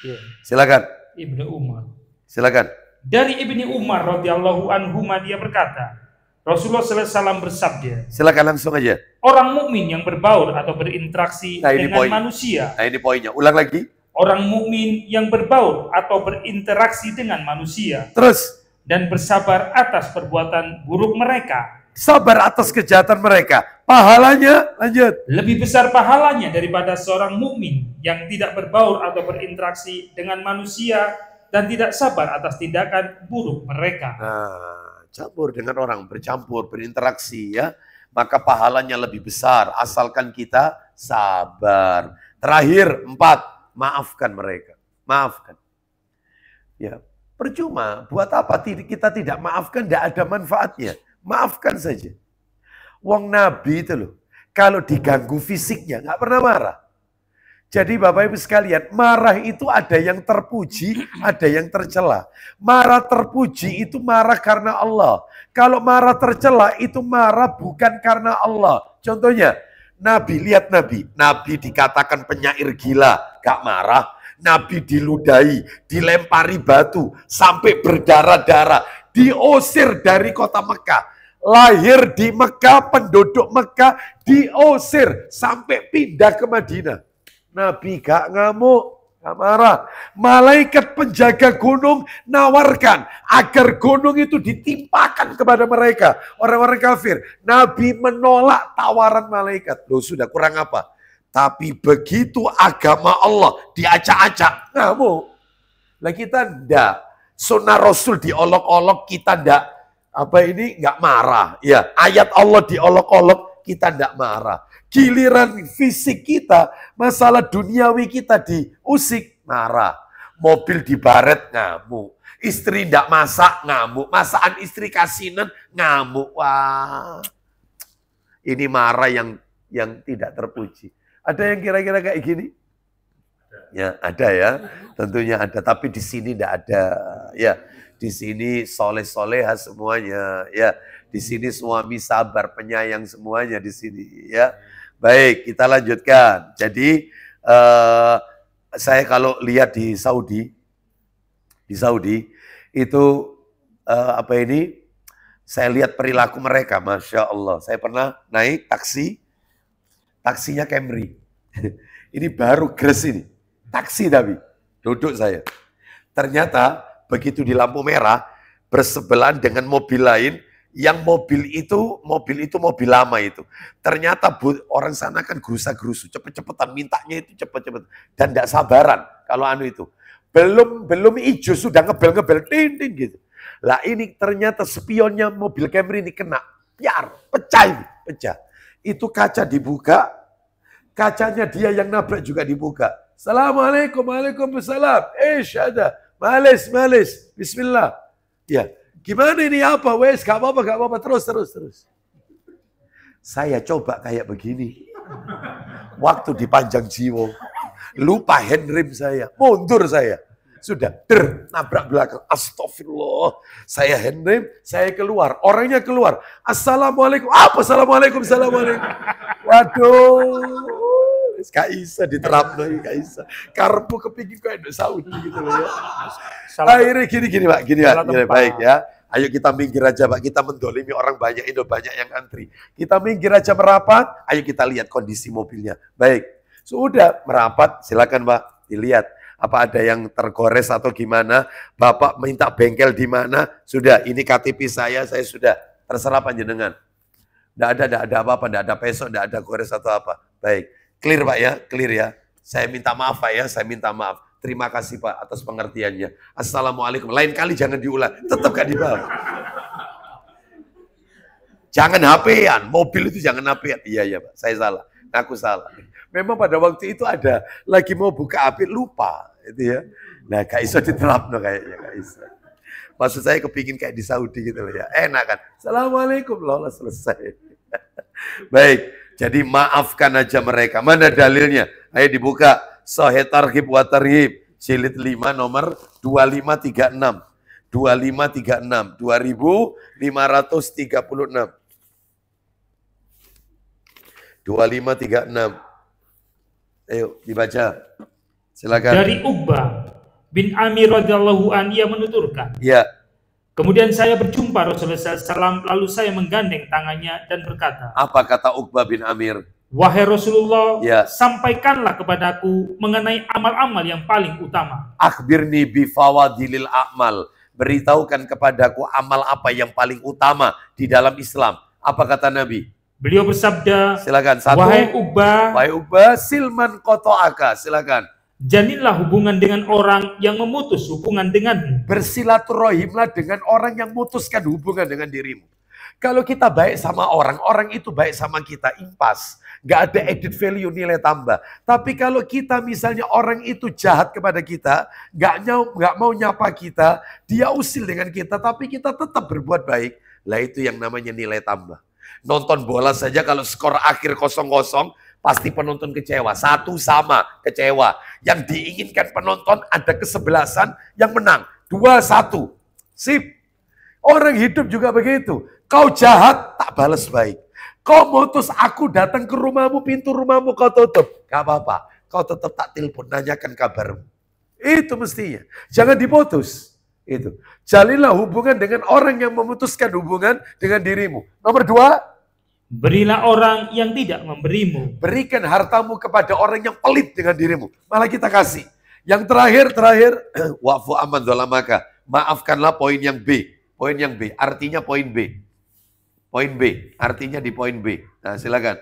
Ya. Silakan. Ibnu Umar. Silakan. Dari Ibnu Umar radhiyallahu anhu dia berkata, Rasulullah SAW bersabda. Silakan langsung aja. Orang mukmin yang berbaur atau berinteraksi dengan manusia. Nah ini poinnya. Ulang lagi. Orang mukmin yang berbaur atau berinteraksi dengan manusia. Terus. Dan bersabar atas perbuatan buruk mereka. Sabar atas kejahatan mereka. Pahalanya, lanjut. Lebih besar pahalanya daripada seorang mukmin yang tidak berbaur atau berinteraksi dengan manusia dan tidak sabar atas tindakan buruk mereka. Nah, campur dengan orang, bercampur, berinteraksi ya. Maka pahalanya lebih besar asalkan kita sabar. Terakhir, 4, maafkan mereka. Maafkan. Ya, percuma. Buat apa kita tidak maafkan? Tidak ada manfaatnya. Maafkan saja. Wong Nabi itu loh, kalau diganggu fisiknya nggak pernah marah. Jadi Bapak Ibu sekalian, marah itu ada yang terpuji, ada yang tercela. Marah terpuji itu marah karena Allah. Kalau marah tercela itu marah bukan karena Allah. Contohnya, Nabi, lihat Nabi. Nabi dikatakan penyair gila, gak marah. Nabi diludahi, dilempari batu, sampai berdarah-darah. Diusir dari kota Mekah. Lahir di Mekah, penduduk Mekah diusir sampai pindah ke Madinah. Nabi gak ngamuk, gak marah. Malaikat penjaga gunung nawarkan agar gunung itu ditimpakan kepada mereka, orang-orang kafir. Nabi menolak tawaran malaikat. Loh sudah kurang apa? Tapi begitu agama Allah diacak-acak, ngamuk. Lah kita ndak. Sunnah Rasul diolok-olok, kita ndak. Apa ini nggak marah? Ya, ayat Allah diolok-olok, kita ndak marah. Giliran fisik kita, masalah duniawi kita diusik, marah. Mobil dibaret, ngamuk. Istri ndak masak, ngamuk. Masakan istri kasinan, ngamuk. Wah, ini marah yang tidak terpuji. Ada yang kira-kira kayak gini? Ya, ada ya. Tentunya ada, tapi di sini ndak ada. Ya. Di sini soleh-soleha semuanya, ya. Di sini suami sabar, penyayang semuanya di sini, ya. Baik, kita lanjutkan. Jadi saya kalau lihat di Saudi itu saya lihat perilaku mereka, masya Allah. Saya pernah naik taksinya Camry. Ini baru gres ini, taksi tapi duduk saya. Ternyata begitu di lampu merah, bersebelahan dengan mobil lain, yang mobil itu mobil lama itu. Ternyata orang sana kan gerusa-gerusu, cepet-cepetan, mintanya itu cepet-cepet. Dan tidak sabaran kalau itu. Belum hijau, sudah ngebel-ngebel, ting-ting gitu. Lah ini ternyata spionnya mobil Camry ini kena, pecah. Itu kaca dibuka, kacanya dia yang nabrak juga dibuka. Assalamualaikum, waalaikumsalam. Ada. Males. Bismillah. Ya, gimana ini apa? Wes, gak apa-apa. Terus. Saya coba kayak begini. Waktu di Panjang Jiwo. Lupa handrem saya. Mundur saya. Sudah, nabrak belakang. Astagfirullah. Saya handrem, saya keluar. Orangnya keluar. Assalamualaikum. Apa? Assalamualaikum. Waduh. Gak bisa diterapkan, gak bisa. Karpu kepingin kayak Saudi gitu loh ya. Akhirnya gini Pak, gini baik ya. Ayo kita minggir aja Pak, kita mendolimi orang banyak, itu banyak yang antri. Kita minggir aja merapat, ayo kita lihat kondisi mobilnya. Baik, sudah merapat, silakan Pak, dilihat. Apa ada yang tergores atau gimana, Bapak minta bengkel di mana, sudah ini KTP saya sudah, terserah panjenengan. Tidak ada apa-apa, tidak ada pesok, tidak ada gores atau apa. Baik. Clear Pak ya, clear ya. Saya minta maaf Pak ya, saya minta maaf. terima kasih Pak atas pengertiannya. Assalamualaikum. Lain kali jangan diulang. Tetap gak dibahas. Jangan HP-an. Mobil itu jangan HP-an. Iya Pak, saya salah. Aku salah. Memang pada waktu itu ada lagi mau buka HP lupa. Itu ya. Nah, gak iso diterapno kayaknya. Gak iso. Maksud saya kepingin kayak di Saudi gitu loh ya. Enak kan. Assalamualaikum. Loh, selesai. Baik. Jadi maafkan aja mereka. Mana dalilnya? Ayo dibuka. Sahih Targhib wa Tarhib. Jilid 5 nomor 2536. 2536. 2536. 2536. Ayo dibaca. Silakan. Dari Uqbah bin Amir radhiyallahu an, ia menuturkan. Ya. Kemudian saya berjumpa Rasulullah SAW, lalu saya menggandeng tangannya dan berkata. Apa kata Uqbah bin Amir? Wahai Rasulullah, ya, sampaikanlah kepadaku mengenai amal-amal yang paling utama. Akhbirni bifawadilil a'mal. Beritahukan kepadaku amal apa yang paling utama di dalam Islam. Apa kata Nabi? Beliau bersabda, silakan. Satu, wahai Uqbah, silman qata'aka. Silakan. Jalinlah hubungan dengan orang yang memutus hubungan denganmu. Bersilaturahimlah dengan orang yang memutuskan hubungan dengan dirimu. Kalau kita baik sama orang, orang itu baik sama kita, impas. Gak ada added value, nilai tambah. Tapi kalau kita misalnya orang itu jahat kepada kita, gak mau nyapa kita, dia usil dengan kita, tapi kita tetap berbuat baik. Lah itu yang namanya nilai tambah. Nonton bola saja kalau skor akhir 0-0, pasti penonton kecewa. 1 sama, kecewa. Yang diinginkan penonton ada kesebelasan yang menang. 2-1. Sip. Orang hidup juga begitu. Kau jahat, tak balas baik. Kau mutus aku datang ke rumahmu, pintu rumahmu kau tutup. Gak apa-apa. Kau tetap tak telepon, nanyakan kabarmu. Itu mestinya. Jangan diputus. Itu. Jalinlah hubungan dengan orang yang memutuskan hubungan dengan dirimu. Nomor 2. Berilah orang yang tidak memberimu. Berikan hartamu kepada orang yang pelit dengan dirimu. Malah kita kasih. Yang terakhir. Wa'fu amman dzalamaka. Maafkanlah poin yang B. Poin yang B. Artinya poin B. Poin B. Artinya di poin B. Nah silakan.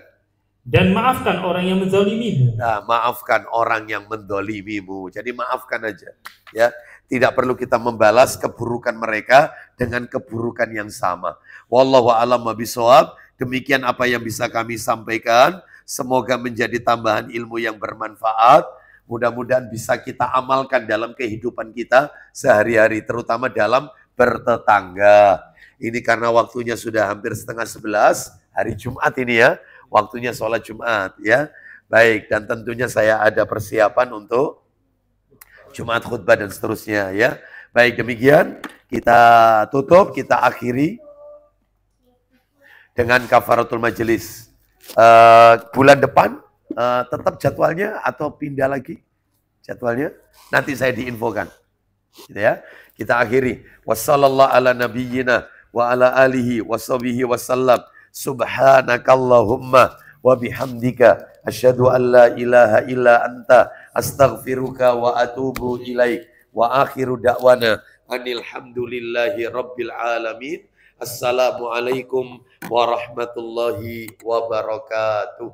Dan maafkan orang yang menzalimimu. Nah, maafkan orang yang mendolimimu. Jadi maafkan aja. Ya, tidak perlu kita membalas keburukan mereka dengan keburukan yang sama. Wallahu a'lam bishawab. Demikian apa yang bisa kami sampaikan. Semoga menjadi tambahan ilmu yang bermanfaat. Mudah-mudahan bisa kita amalkan dalam kehidupan kita sehari-hari, terutama dalam bertetangga. Ini karena waktunya sudah hampir 10:30, hari Jumat ini ya. Waktunya sholat Jumat ya. Baik, dan tentunya saya ada persiapan untuk Jumat khutbah dan seterusnya ya. Baik, demikian kita tutup, kita akhiri dengan kafaratul majelis. Bulan depan tetap jadwalnya atau pindah lagi jadwalnya? Nanti saya diinfokan. Gitu ya. Kita akhiri. Wassallallahu ala nabiyyina wa ala alihi washabihi wasallam. Subhanakallahumma wa bihamdika asyhadu an la ilaha illa anta astaghfiruka wa atubu ilaik. Wa akhiru da'wana anil hamdulillahi rabbil alamin. Assalamualaikum warahmatullahi wabarakatuh.